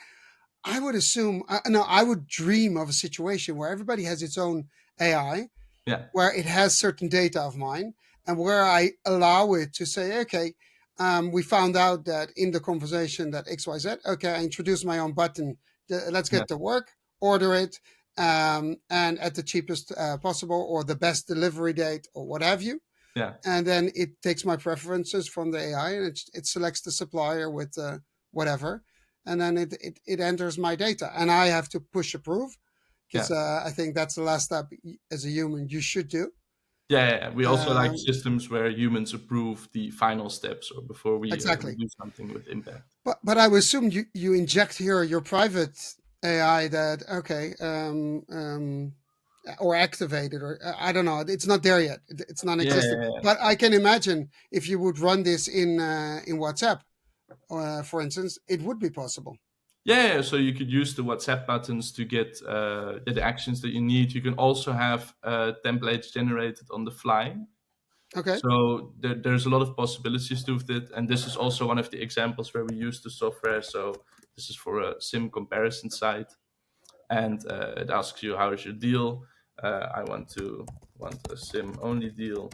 I would assume, no, I would dream of a situation where everybody has its own AI, yeah, where it has certain data of mine, and where I allow it to say, okay, we found out that in the conversation that XYZ, okay, I introduced my own button. Let's yeah, get to work, order it, and at the cheapest possible or the best delivery date or what have you. yeah, And then it takes my preferences from the AI and it selects the supplier with whatever. And then it enters my data. And I have to push approve because yeah. I think that's the last step as a human you should do. Yeah. We also like Um, systems where humans approve the final steps or before we exactly. do something with impact. But I would assume you inject here your private AI that, okay, or activated, or I don't know. It's not there yet. It's Yeah, non-existent. yeah, But I can imagine if you would run this in WhatsApp, for instance, it would be possible. yeah. So you could use the WhatsApp buttons to get the actions that you need. You can also have templates generated on the fly. Okay. So there's a lot of possibilities to it, and this is also one of the examples where we use the software. So this is for a sim comparison site, and it asks you how is your deal. I want a sim only deal.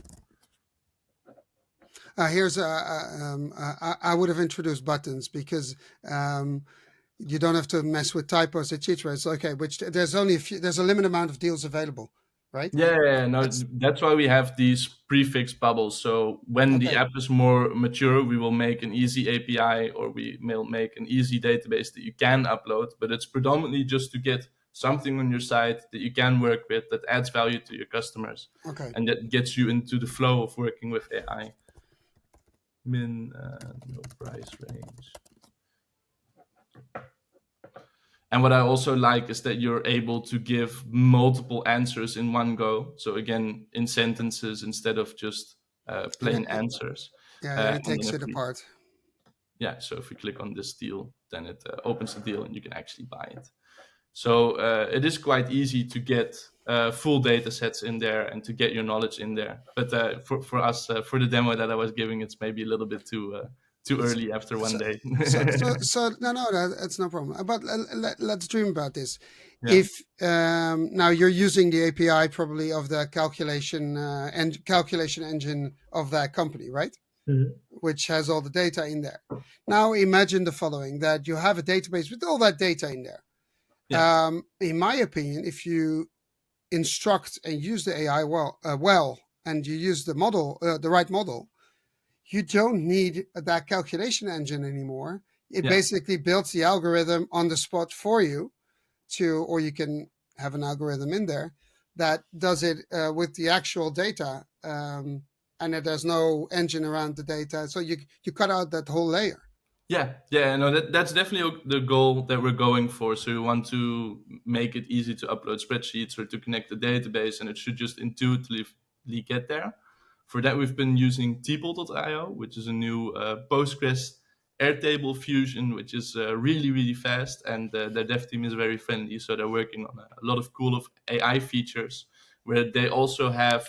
Here's I would have introduced buttons because you don't have to mess with typos, etc. It's okay. Which there's only a few. There's a limited amount of deals available, right? Yeah, no, That's that's why we have these prefix bubbles. So when the okay. app is more mature, we will make an easy API or we will make an easy database that you can upload. But it's predominantly just to get something on your site that you can work with that adds value to your customers Okay. and that gets you into the flow of working with AI. No price range. And what I also like is that you're able to give multiple answers in one go. So again, in sentences instead of just And plain answers. yeah, and it And then takes if it we, apart. yeah, so if you click on this deal, then it opens the deal and you can actually buy it. So it is quite easy to get full data sets in there and to get your knowledge in there. But for us, for the demo that I was giving, it's maybe a little bit too So, early after one so, day. no, that's no problem. But let's dream about this. Yeah, If now you're using the API probably of the calculation and calculation engine of that company, right? Mhm. Which has all the data in there. Now imagine the following: that you have a database with all that data in there. yeah, In my opinion, if you instruct and use the AI well, and you use the model, the right model, you don't need that calculation engine anymore. It yeah. basically builds the algorithm on the spot for you or you can have an algorithm in there that does it with the actual data. And there's no engine around the data. So you cut out that whole layer. Yeah, no, that's definitely the goal that we're going for. So we want to make it easy to upload spreadsheets or to connect the database, and it should just intuitively get there. For that, we've been using tpol.io, which is a new Postgres Airtable fusion, which is really, really fast, and their dev team is very friendly. So they're working on a lot of cool AI features where they also have.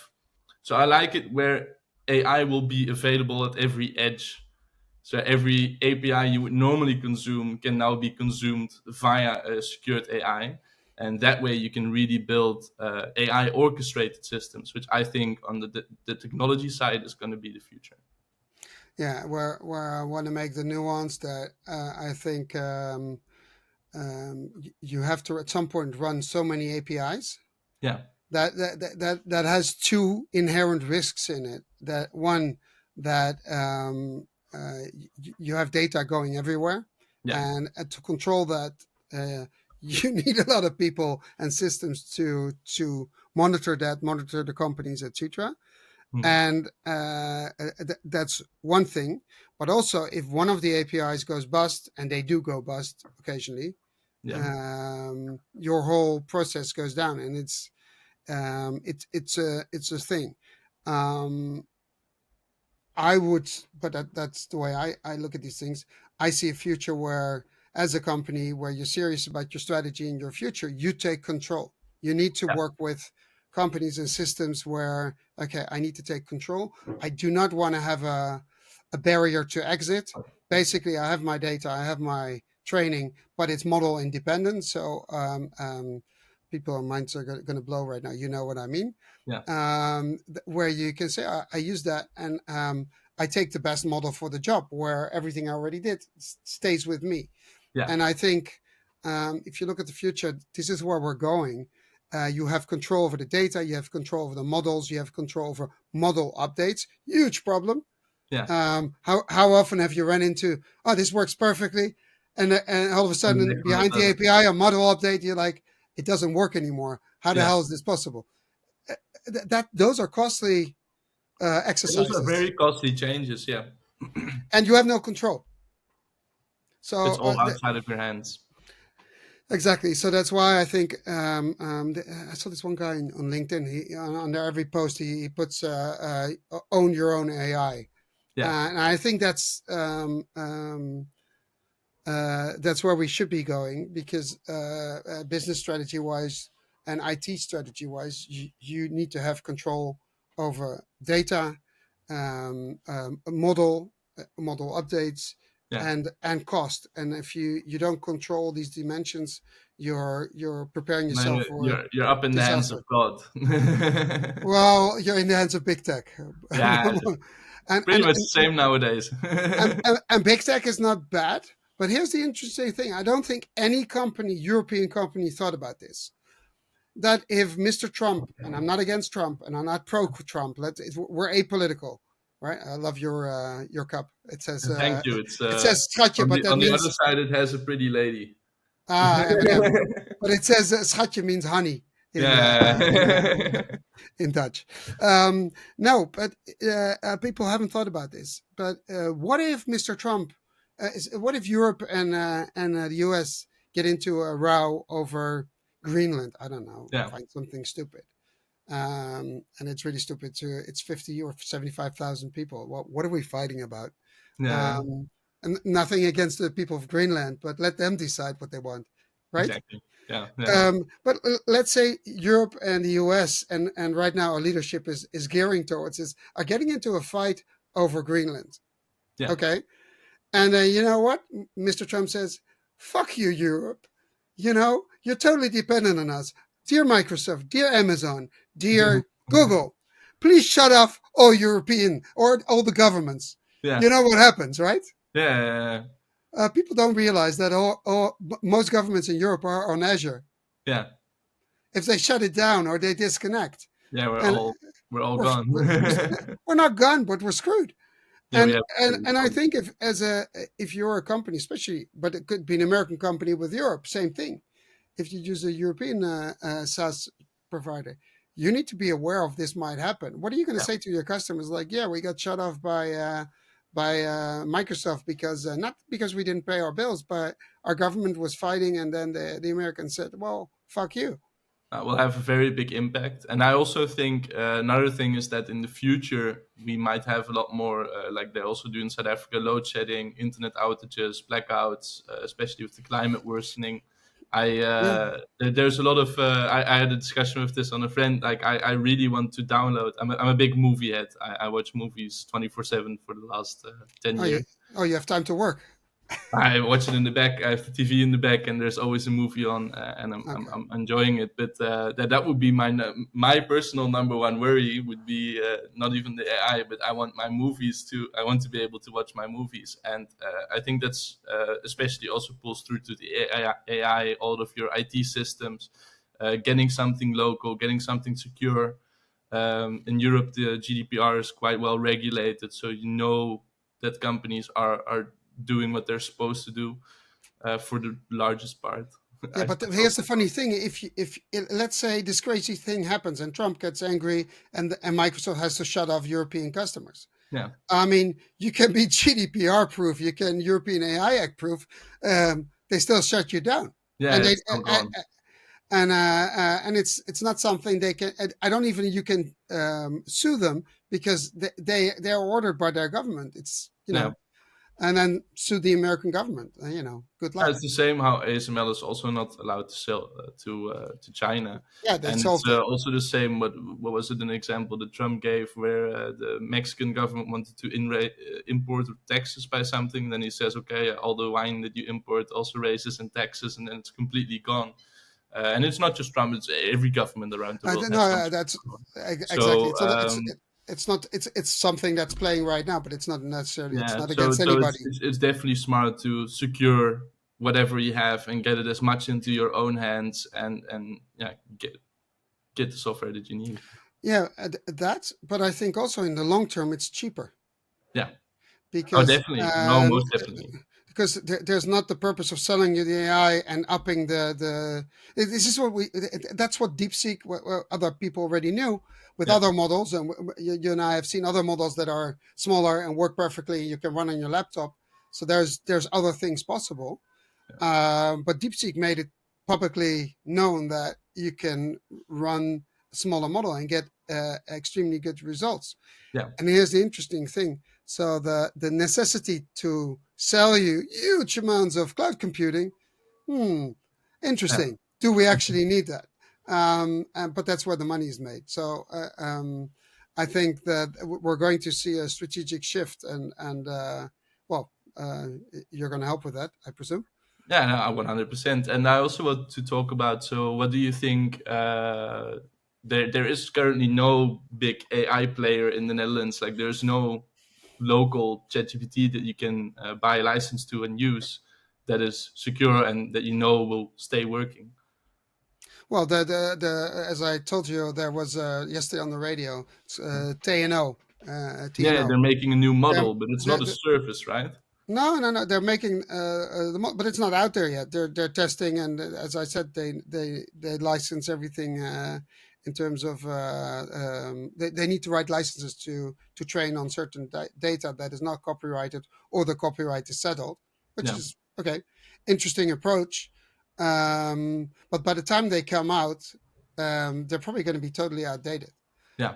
So I like it where AI will be available at every edge, so every API you would normally consume can now be consumed via a secured AI. And that way you can really build AI orchestrated systems, which I think on the technology side is going to be the future. Yeah, where I want to make the nuance that I think you have to at some point run so many APIs Yeah, that has two inherent risks in it. That one, that you have data going everywhere, yeah, and to control that, you need a lot of people and systems to monitor that, monitor the companies, etc. hmm, And that's one thing. But also, if one of the APIs goes bust, and they do go bust occasionally, yeah, your whole process goes down, and it's a thing. Um, I would, but that's the way I look at these things. I see a future where, as a company, where you're serious about your strategy and your future, you take control. You need to yeah, work with companies and systems where, okay, I need to take control. I do not want to have a barrier to exit. Basically, I have my data, I have my training, but it's model independent. So people in minds are going to blow right now. You know what I mean? yeah, Where you can say, I use that, and I take the best model for the job, where everything I already did stays with me. yeah. And I think if you look at the future, this is where we're going. You have control over the data, you have control over the models, you have control over model updates. Huge problem. Yeah. How often have you run into, oh, this works perfectly, and all of a And the sudden next one it behind the doesn't. API, a model update, you're like, it doesn't work anymore. How the Yeah. hell is this possible? That those are costly Those are exercises, very costly changes. Yeah. and you have no control. It's So all outside of your hands. exactly. So that's why I think I saw this one guy on LinkedIn. He under every post he puts own your own AI, Yeah. and I think that's where we should be going, because business strategy wise and IT strategy wise, you need to have control over data, model updates, Yeah. and cost. And if you don't control these dimensions, you're preparing And then yourself for you're up in the hands disaster. of God. Well, you're in the hands of big tech, Yeah, it's and pretty much the same nowadays. and big tech is not bad. But here's the interesting thing: I don't think any company, European company, thought about this. That if Mr. Trump, and I'm not against Trump, and I'm not pro-Trump, we're apolitical, right? I love your cup. Thank you. It's It says schatje, on but the that on the other means side. It has a pretty lady. yeah, but it says schatje means honey in Yeah. in Dutch. No, but people haven't thought about this. But what if Mr. Trump? What if Europe and the U.S. get into a row over Greenland? I don't know. Yeah. Find something stupid. And it's really stupid too. It's 50 or 75,000 people. What are we fighting about? Yeah. Um, And nothing against the people of Greenland, but let them decide what they want, right? Exactly. Yeah. Yeah. But let's say Europe and the US, and right now our leadership is gearing towards is are getting into a fight over Greenland. Yeah. Okay, and you know what? Mr. Trump says, "Fuck you, Europe. You know you're totally dependent on us, dear Microsoft, dear Amazon, dear Google. Please shut off all European or all the governments." Yeah. You know what happens, right? Yeah. Yeah. People don't realize that most governments in Europe are on Azure. Yeah. If they shut it down or they disconnect, Yeah. and We're all we're gone. we're not gone, but we're screwed. Yeah. We And have and I think if you're a company, especially, but it could be an American company with Europe, same thing. If you use a European SaaS provider, you need to be aware of this might happen. What are you going to yeah. say to your customers? Like, yeah, we got shut off by Microsoft because not because we didn't pay our bills, but our government was fighting, and then the Americans said, "Well, fuck you." Will have a very big impact. And I also think another thing is that in the future we might have a lot more, like they also do in South Africa, load shedding, internet outages, blackouts, especially with the climate worsening. Yeah. There's a lot of. I had a discussion with this on a friend. Like I really want to download. I'm a big movie head. I watch movies 24/7 for the last 10 Oh, years. you have time to work. I watch it in the back. I have the TV in the back, and there's always a movie on, and Okay. I'm enjoying it. But that would be my personal number one worry would be not even the AI, but I want my movies to. I want to be able to watch my movies, and I think that's especially also pulls through to the AI, all of your IT systems, getting something local, getting something secure. In Europe, the GDPR is quite well regulated, so you know that companies are doing what they're supposed to do for the largest part. Yeah, but here's the funny thing: if let's say this crazy thing happens and Trump gets angry and Microsoft has to shut off European customers. Yeah, I mean, you can be GDPR proof, you can European AI Act proof. They still shut you down, yeah, and they it's all gone. and it's not something they can. I don't even you can sue them because they are ordered by their government. It's Yeah, and then sue the American government. Good luck. it's the same how ASML is also not allowed to sell to China, Yeah, they and it's solved it. also the same. What was it? An example that Trump gave where the Mexican government wanted to import taxes by something. Then he says, okay, all the wine that you import also raises in taxes, and then it's completely gone. And it's not just Trump; it's every government around the world No, has something. that's exactly. So It's something that's playing right now, but it's not necessarily. It's yeah, not so against so it's, anybody. it's it's definitely smart to secure whatever you have and get it as much into your own hands and yeah, get the software that you need. Yeah, that. But I think also in the long term, it's cheaper Yeah. Oh, because definitely. No, most definitely. there's not the purpose of selling you the AI and upping This is what That's what DeepSeek, what other people already knew with Yeah. other models, and you and I have seen other models that are smaller and work perfectly. You can run on your laptop. So there's other things possible. But DeepSeek made it publicly known that you can run a smaller model and get extremely good results. Yeah. And here's the interesting thing. So the necessity to sell you huge amounts of cloud computing, Yeah. interesting. Do we actually need that? But that's where the money is made. So I think that we're going to see a strategic shift, and well, you're going to help with that, I presume. Yeah, no, 100%. And I also want to talk about, so what do you think? There is currently no big AI player in the Netherlands. Like there's no local ChatGPT that you can buy a license to and use that is secure and that you know will stay working. Well, as I told you, there was yesterday on the radio, TNO, Yeah, TNO. they're making a new They're, model, but it's not a they're, service, right? no. They're making but it's not out there yet. They're testing, and as I said, they license everything in terms of they need to write licenses to train on certain data that is not copyrighted or the copyright is settled, which Yeah, is okay. Interesting approach, but by the time they come out, they're probably going to be totally outdated. yeah,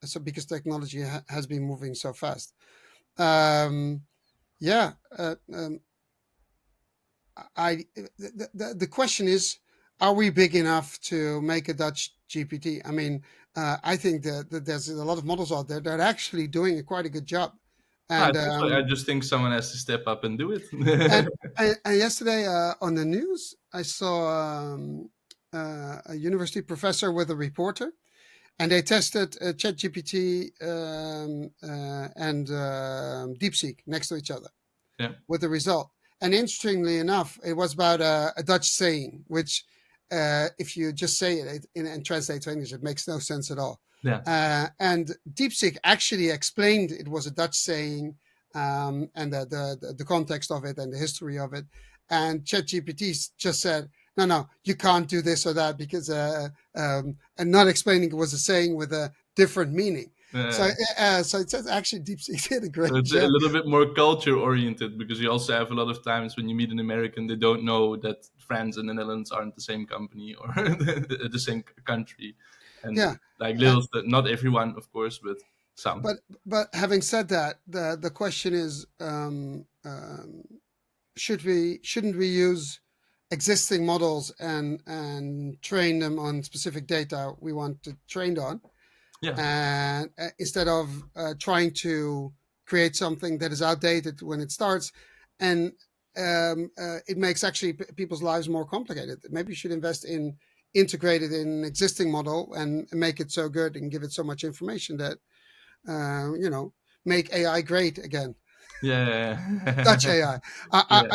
So because technology has been moving so fast. Um, Yeah. The question is, are we big enough to make a Dutch GPT? I mean, I think that there's a lot of models out there that are actually doing quite a good job. I And think so. I just think someone has to step up and do it. and, and yesterday on the news, I saw a university professor with a reporter, and they tested ChatGPT and DeepSeek next to each other Yeah, with the result. And interestingly enough, it was about a Dutch saying, which, if you just say it and translate to English, it makes no sense at all. yeah, And DeepSeek actually explained it was a Dutch saying, and the context of it and the history of it. And ChatGPT just said, no, no, you can't do this or that because, and not explaining it was a saying with a different meaning. So, yeah. so it says actually DeepSeek did a So great it's a job. little bit more culture oriented because you also have a lot of times when you meet an American, they don't know that France and the Netherlands aren't the same company or the same country, and Yeah, like uh, little, not everyone, of course, but some. but having said that, the question is, shouldn't we use existing models and train them on specific data we want to train on, Yeah, and instead of trying to create something that is outdated when it starts, and it makes actually people's lives more complicated. Maybe you should invest in integrated in an existing model and make it so good and give it so much information that you know, make AI great again. yeah, Dutch AI. yeah.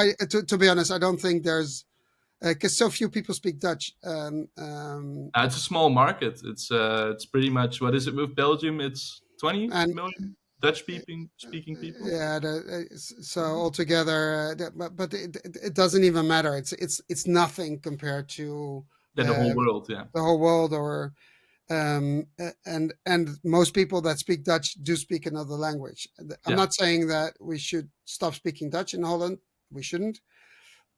To be honest, I don't think there's because so few people speak Dutch. It's a small market. It's pretty much what is it with Belgium? It's 20 And million Dutch speaking people. yeah, so altogether, but it doesn't even matter. It's nothing compared to Yeah, the whole world. Yeah, the whole world. Or and most people that speak Dutch do speak another language. I'm yeah, not saying that we should stop speaking Dutch in Holland. We shouldn't.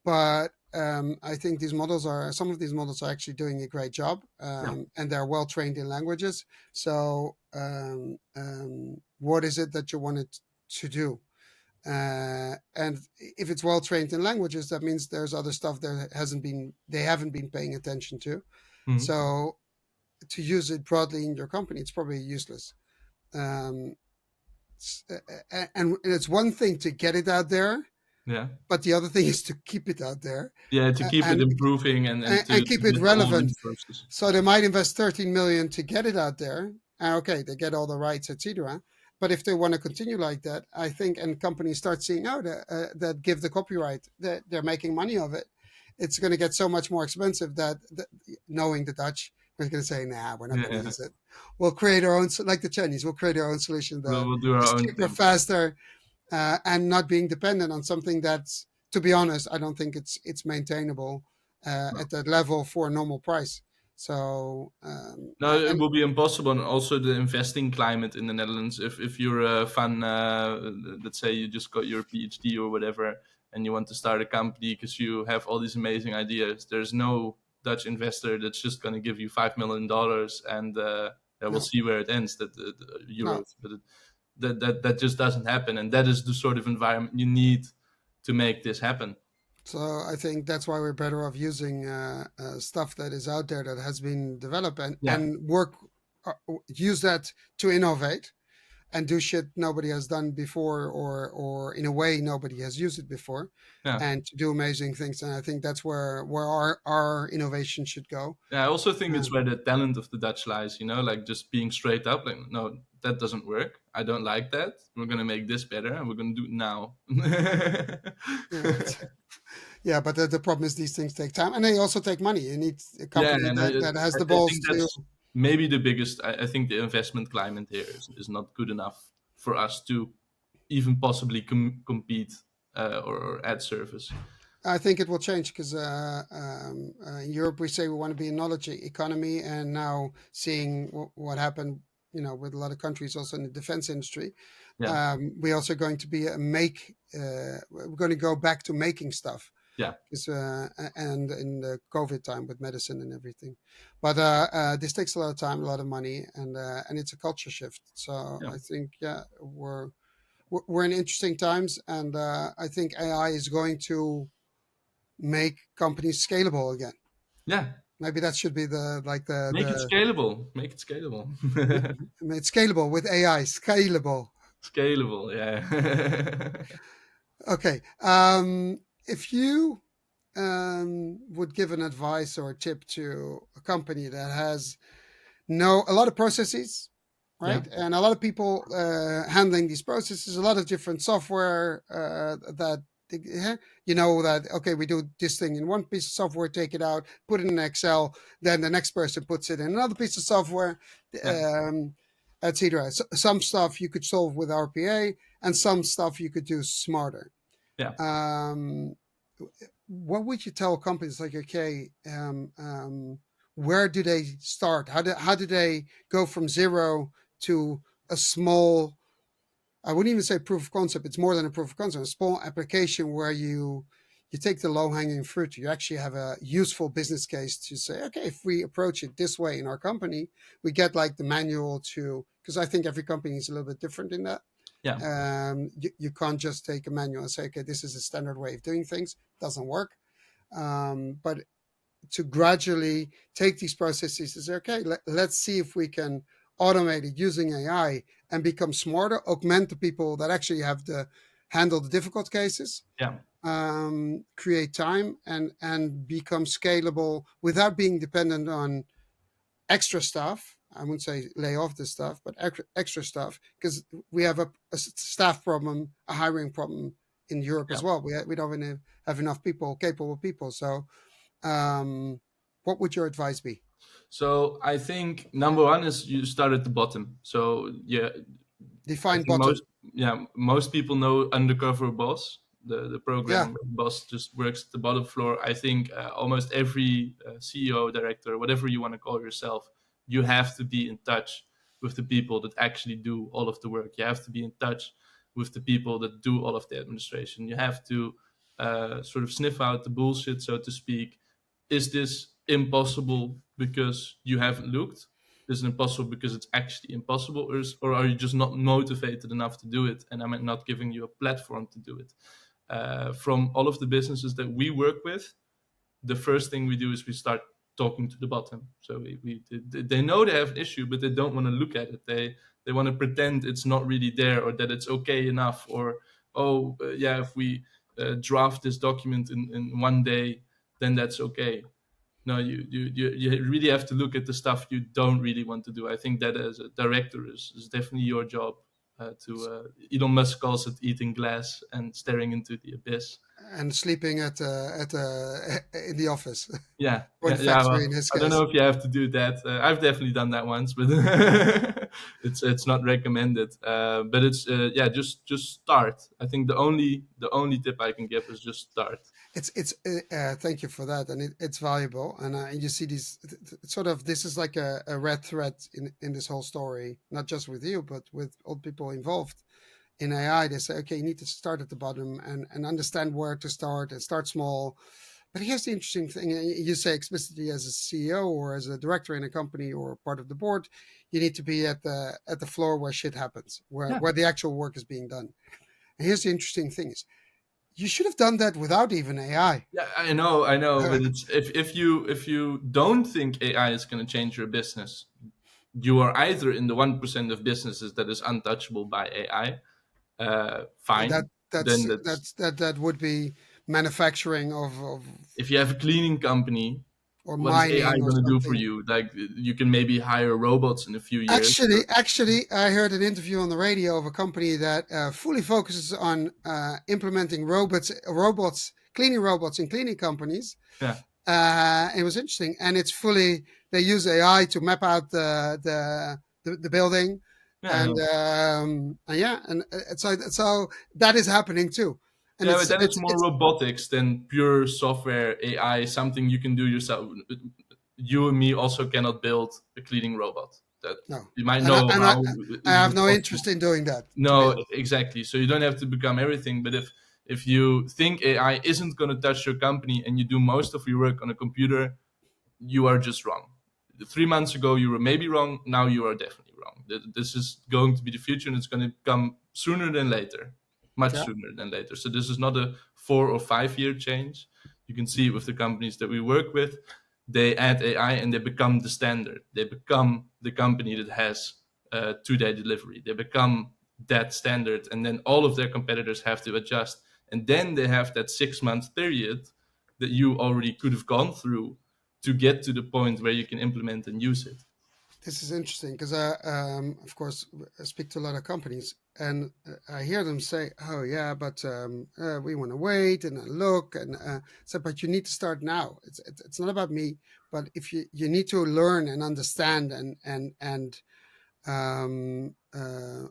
But I think some of these models are actually doing a great job, yeah, and they're well trained in languages. So, what is it that you want it to do? And if it's well trained in languages, that means there's other stuff that they haven't been paying attention to. mhm, So, to use it broadly in your company, it's probably useless. Um, and it's one thing to get it out there, yeah. but the other thing is to keep it out there, Yeah, to keep it and improving and and to keep it get all the relevant. resources. So they might invest 13 million to get it out there. And okay, they get all the rights, etc. But if they want to continue like that, I think, and companies start seeing out that give the copyright, that they're making money of it, it's going to get so much more expensive that knowing the Dutch, we're going to say, nah, we're not going to Yeah, use it. We'll create our own, like the Chinese, we'll create our own solution that we'll do our is own cheaper, thing. faster, and not being dependent on something that's, to be honest, I don't think it's maintainable No, at that level for a normal price. So no, it and will be impossible. And also the investing climate in the Netherlands. If you're a fan, let's say you just got your PhD or whatever, and you want to start a company because you have all these amazing ideas, there's no Dutch investor that's just going to give you $5 million and yeah, we'll no, see where it ends. That the no. euros, but that just doesn't happen. And that is the sort of environment you need to make this happen. So I think that's why we're better off using stuff that is out there that has been developed, Yeah, and work use that to innovate and do shit nobody has done before, or in a way nobody has used it before, yeah. and to do amazing things. And I think that's where our innovation should go. Yeah, I also think Uh, it's where the talent of the Dutch lies, like just being straight up, like, no, that doesn't work. I don't like that. We're going to make this better and we're going to do it now. yeah, yeah, but the problem is these things take time, and they also take money. You need a Yeah, company and that has the I balls think to. that's maybe the biggest. I think the investment climate here is not good enough for us to even possibly compete or add service. I think it will change because in Europe we say we want to be a knowledge economy, and now seeing what happened, with a lot of countries also in the defense industry, Yeah, we're also going to be a make. We're going to go back to making stuff. yeah, Because and in the COVID time with medicine and everything, but this takes a lot of time, a lot of money, and it's a culture shift. So yeah. I think, yeah, we're we're in interesting times, and I think AI is going to make companies scalable again. Yeah, Maybe that should be the like make it the scalable. Make it scalable. it's scalable with AI. Scalable. Scalable. Yeah. Okay. If you would give an advice or a tip to a company that has a lot of processes, Yeah. right, and a lot of people handling these processes, a lot of different software that that okay, we do this thing in one piece of software, take it out, put it in Excel, then the next person puts it in another piece of software, Yeah. etc. So, some stuff you could solve with RPA, and some stuff you could do smarter. Yeah. um, what would you tell companies like, okay, where do they start? How do they go from zero to a small, I wouldn't even say proof of concept, it's more than a proof of concept, a small application where you take the low hanging fruit, you actually have a useful business case to say, okay, if we approach it this way in our company, we get like the manual to, because I think every company is a little bit different in that. Yeah. You can't just take a manual and say, okay, this is a standard way of doing things. It doesn't work. But to gradually take these processes and say, okay, let's see if we can automate it using AI and become smarter, augment the people that actually have to handle the difficult cases, Yeah. create time, and become scalable without being dependent on extra staff. I wouldn't say lay off the staff, but extra staff, because we have a staff problem, a hiring problem in Europe Yeah. as well. We don't have enough people, capable people. So, what would your advice be? So I think number one is you start at the bottom. So yeah, I Define think bottom. most people know undercover boss. The Yeah, program boss just works at the bottom floor. I think almost every CEO, director, whatever you want to call yourself, you have to be in touch with the people that actually do all of the work. You have to be in touch with the people that do all of the administration. You have to sort of sniff out the bullshit, so to speak. Is this impossible because you haven't looked? Is it impossible because it's actually impossible, or are you just not motivated enough to do it, and I'm not giving you a platform to do it? From all of the businesses that we work with, the first thing we do is we start talking to the bottom. So they know they have an issue, but they don't want to look at it. They want to pretend it's not really there, or that it's okay enough, or yeah, if we draft this document in one day, then that's okay. No, you really have to look at the stuff you don't really want to do. I think that as a director is definitely your job. Elon Musk calls it eating glass and staring into the abyss. and sleeping in the office Yeah, or yeah, the yeah. factory in Well, his I don't know case. if you have to do that. I've definitely done that once, but it's not recommended. But it's yeah, just start. I think the only tip I can give is just start. It's thank you for that, and it's valuable. And you see these sort of, this is like a red thread in this whole story, not just with you, but with all people involved in AI. They say, okay, you need to start at the bottom and understand where to start and start small. But here's the interesting thing: you say explicitly, as a CEO or as a director in a company or part of the board, you need to be at the floor where shit happens, where Yeah, where the actual work is being done. And here's the interesting thing: is you should have done that without even AI. yeah, I know. But it's if you don't think AI is going to change your business, you are either in the 1% of businesses that is untouchable by AI. that Fine, that's then that's that would be manufacturing of if you have a cleaning company, or what is AI mining or going to do for something. you? Like you can maybe hire robots in a few years. Actually, I heard an interview on the radio of a company that fully focuses on implementing robots, cleaning robots in cleaning companies. Yeah, It was interesting, and it's fully, they use AI to map out the building, yeah, and no. yeah, and so that is happening too, and Yeah, but it's then it's it's more it's robotics than pure software AI. Something you can do yourself. You and me also cannot build a cleaning robot. That no, you might and I, know and I how I is have it no possible. interest in doing that, to be No, honest. exactly. So you don't have to become everything. But if you think AI isn't going to touch your company and you do most of your work on a computer, you are just wrong. 3 months ago, you were maybe wrong. Now you are definitely wrong. This is going to be the future, and it's going to come sooner than later, much Yeah. sooner than later. So this is not a 4 or 5 year change. You can see it with the companies that we work with. They add AI and they become the standard. They become the company that has 2-day delivery. They become that standard, and then all of their competitors have to adjust. And then they have that 6-month period that you already could have gone through to get to the point where you can implement and use it. This is interesting because of course, I speak to a lot of companies, and I hear them say, "Oh yeah, but we want to wait and look." And so, but you need to start now. It's not about me, but if you need to learn and understand and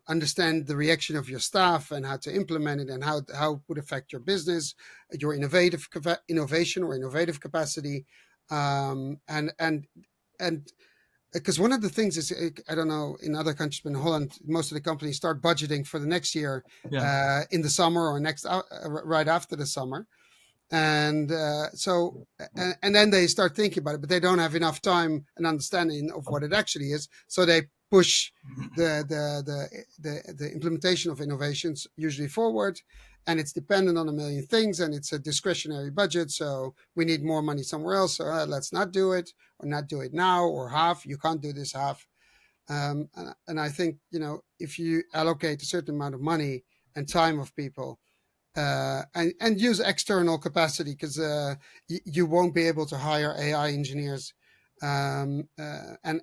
understand the reaction of your staff and how to implement it and how it would affect your business, your innovation or innovative capacity, and because one of the things is, I don't know, in other countries, but in Holland, most of the companies start budgeting for the next year Yeah. in the summer or right after the summer. And and then they start thinking about it, but they don't have enough time and understanding of what it actually is. So they push the implementation of innovations usually forward, and it's dependent on a million things, and it's a discretionary budget. So we need more money somewhere else. So let's not do it, or not do it now, or half. You can't do this half. And I think, if you allocate a certain amount of money and time of people, and use external capacity, because you won't be able to hire AI engineers and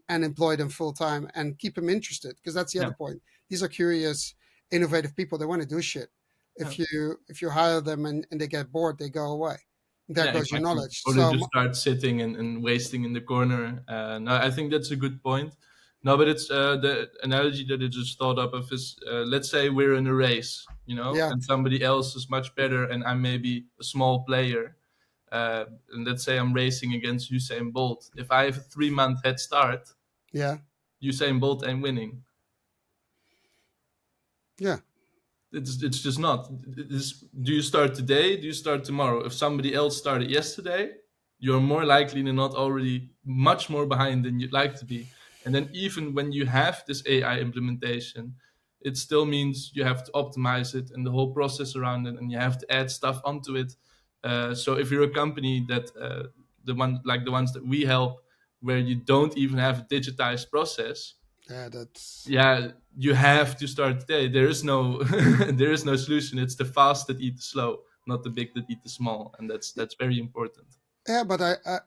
employ them full time and keep them interested, because that's the Yeah. other point. These are curious, innovative people. They want to do shit. Yeah. If you hire them and they get bored, they go away. There Yeah, goes your exactly. knowledge. Or they So just start sitting and wasting in the corner. No, I think that's a good point. No, but it's the analogy that I just thought up of is, let's say we're in a race, yeah, and somebody else is much better, and I'm maybe a small player. And let's say I'm racing against Usain Bolt. If I have a 3-month head start, yeah, Usain Bolt ain't winning. yeah, It's just not. Do you start today? Do you start tomorrow? If somebody else started yesterday, you're more likely than not already much more behind than you'd like to be. And then even when you have this AI implementation, it still means you have to optimize it and the whole process around it, and you have to add stuff onto it. So if you're a company that the ones that we help, where you don't even have a digitized process, that's yeah, you have to start today. There is no there is no solution. It's the fast that eat the slow, not the big that eat the small, and that's very important. yeah. But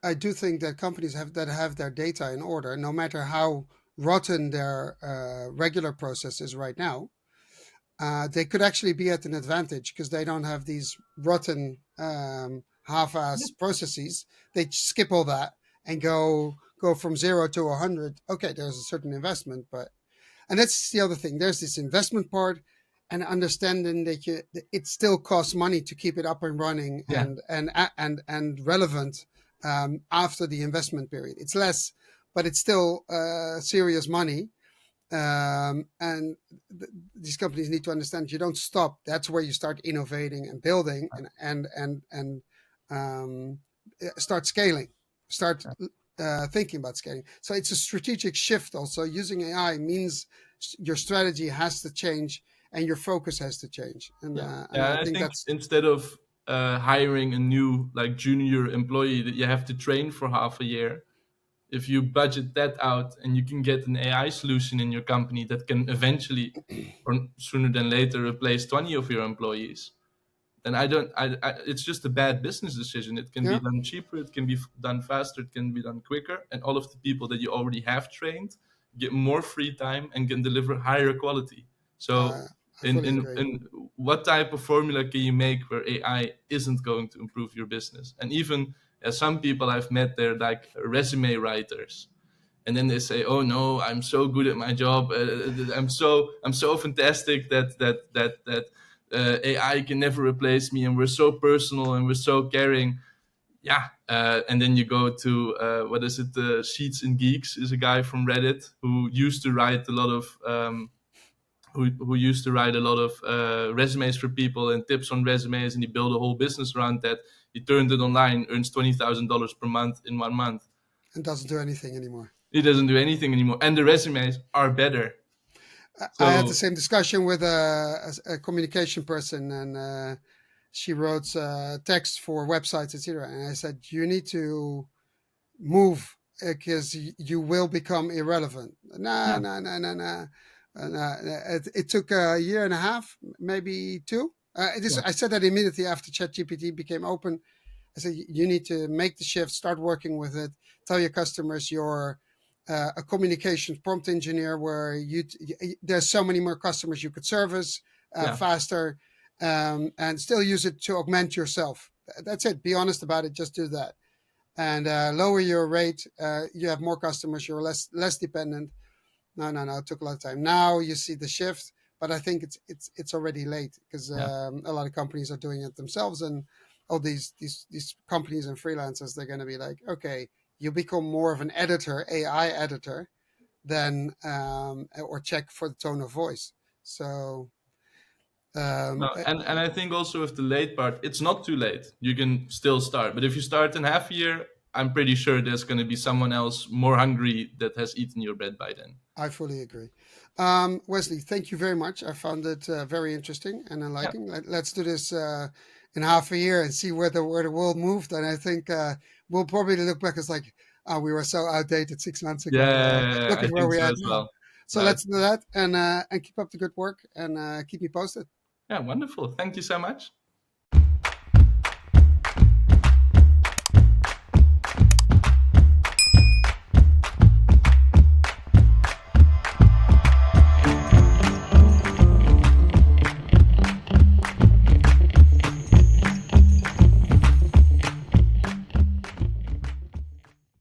I do think that companies have their data in order, no matter how rotten their regular process is right now. They could actually be at an advantage because they don't have these rotten half-ass processes. They skip all that and go from 0 to 100. Okay, there's a certain investment, and that's the other thing. There's this investment part, and understanding that it still costs money to keep it up and running Yeah, and relevant after the investment period. It's less, but it's still serious money. And these companies need to understand you don't stop. That's where you start innovating and building and start scaling, start thinking about scaling. So it's a strategic shift. Also, using AI means your strategy has to change and your focus has to change. And yeah. I I think think that's instead of hiring a new junior employee that you have to train for half a year, if you budget that out and you can get an AI solution in your company that can eventually or sooner than later replace 20 of your employees, then it's just a bad business decision. It can be yeah, done cheaper, it can be done faster, it can be done quicker, and all of the people that you already have trained get more free time and can deliver higher quality. So I fully agree. in what type of formula can you make where AI isn't going to improve your business? And even some people I've met, they're like resume writers, and then they say, "Oh no, I'm so good at my job. I'm so fantastic that AI can never replace me, and we're so personal and we're so caring." Yeah, and then you go to what is it? Sheets and Geeks is a guy from Reddit who used to write a lot of who used to write a lot of resumes for people and tips on resumes, and he built a whole business around that. He turned it online, earns $20,000 per month in 1 month. And doesn't do anything anymore. He doesn't do anything anymore, and the resumes are better. I had the So same discussion with a communication person, and she wrote text for websites, etc. And I said, you need to move because you will become irrelevant. Nah, yeah, nah, nah, nah, nah. It took a year and a half, maybe two. yeah, I said that immediately after ChatGPT became open. I said, you need to make the shift, start working with it, tell your customers you're a communications prompt engineer where there's so many more customers you could service yeah, faster, and still use it to augment yourself. That's it. Be honest about it. Just do that, and lower your rate. You have more customers. You're less dependent. No, no, no. It took a lot of time. Now you see the shift, but I think it's already late because yeah. a lot of companies are doing it themselves, and all these companies and freelancers, they're going to be like, okay, you become more of an editor, AI editor, than or check for the tone of voice. So No, and I think also with the late part, it's not too late. You can still start, but if you start in half a year, I'm pretty sure there's going to be someone else more hungry that has eaten your bread by then. I fully agree. Wesley, thank you very much. I found it very interesting and Yeah, enlightening. Let's do this in half a year and see where the world moved. And I think we'll probably look back as like, oh, we were so outdated 6 months ago. yeah, Look I at where think we're so at as now. well. So Nice. let's do that and keep up the good work and keep me posted. Yeah, wonderful. Thank you so much.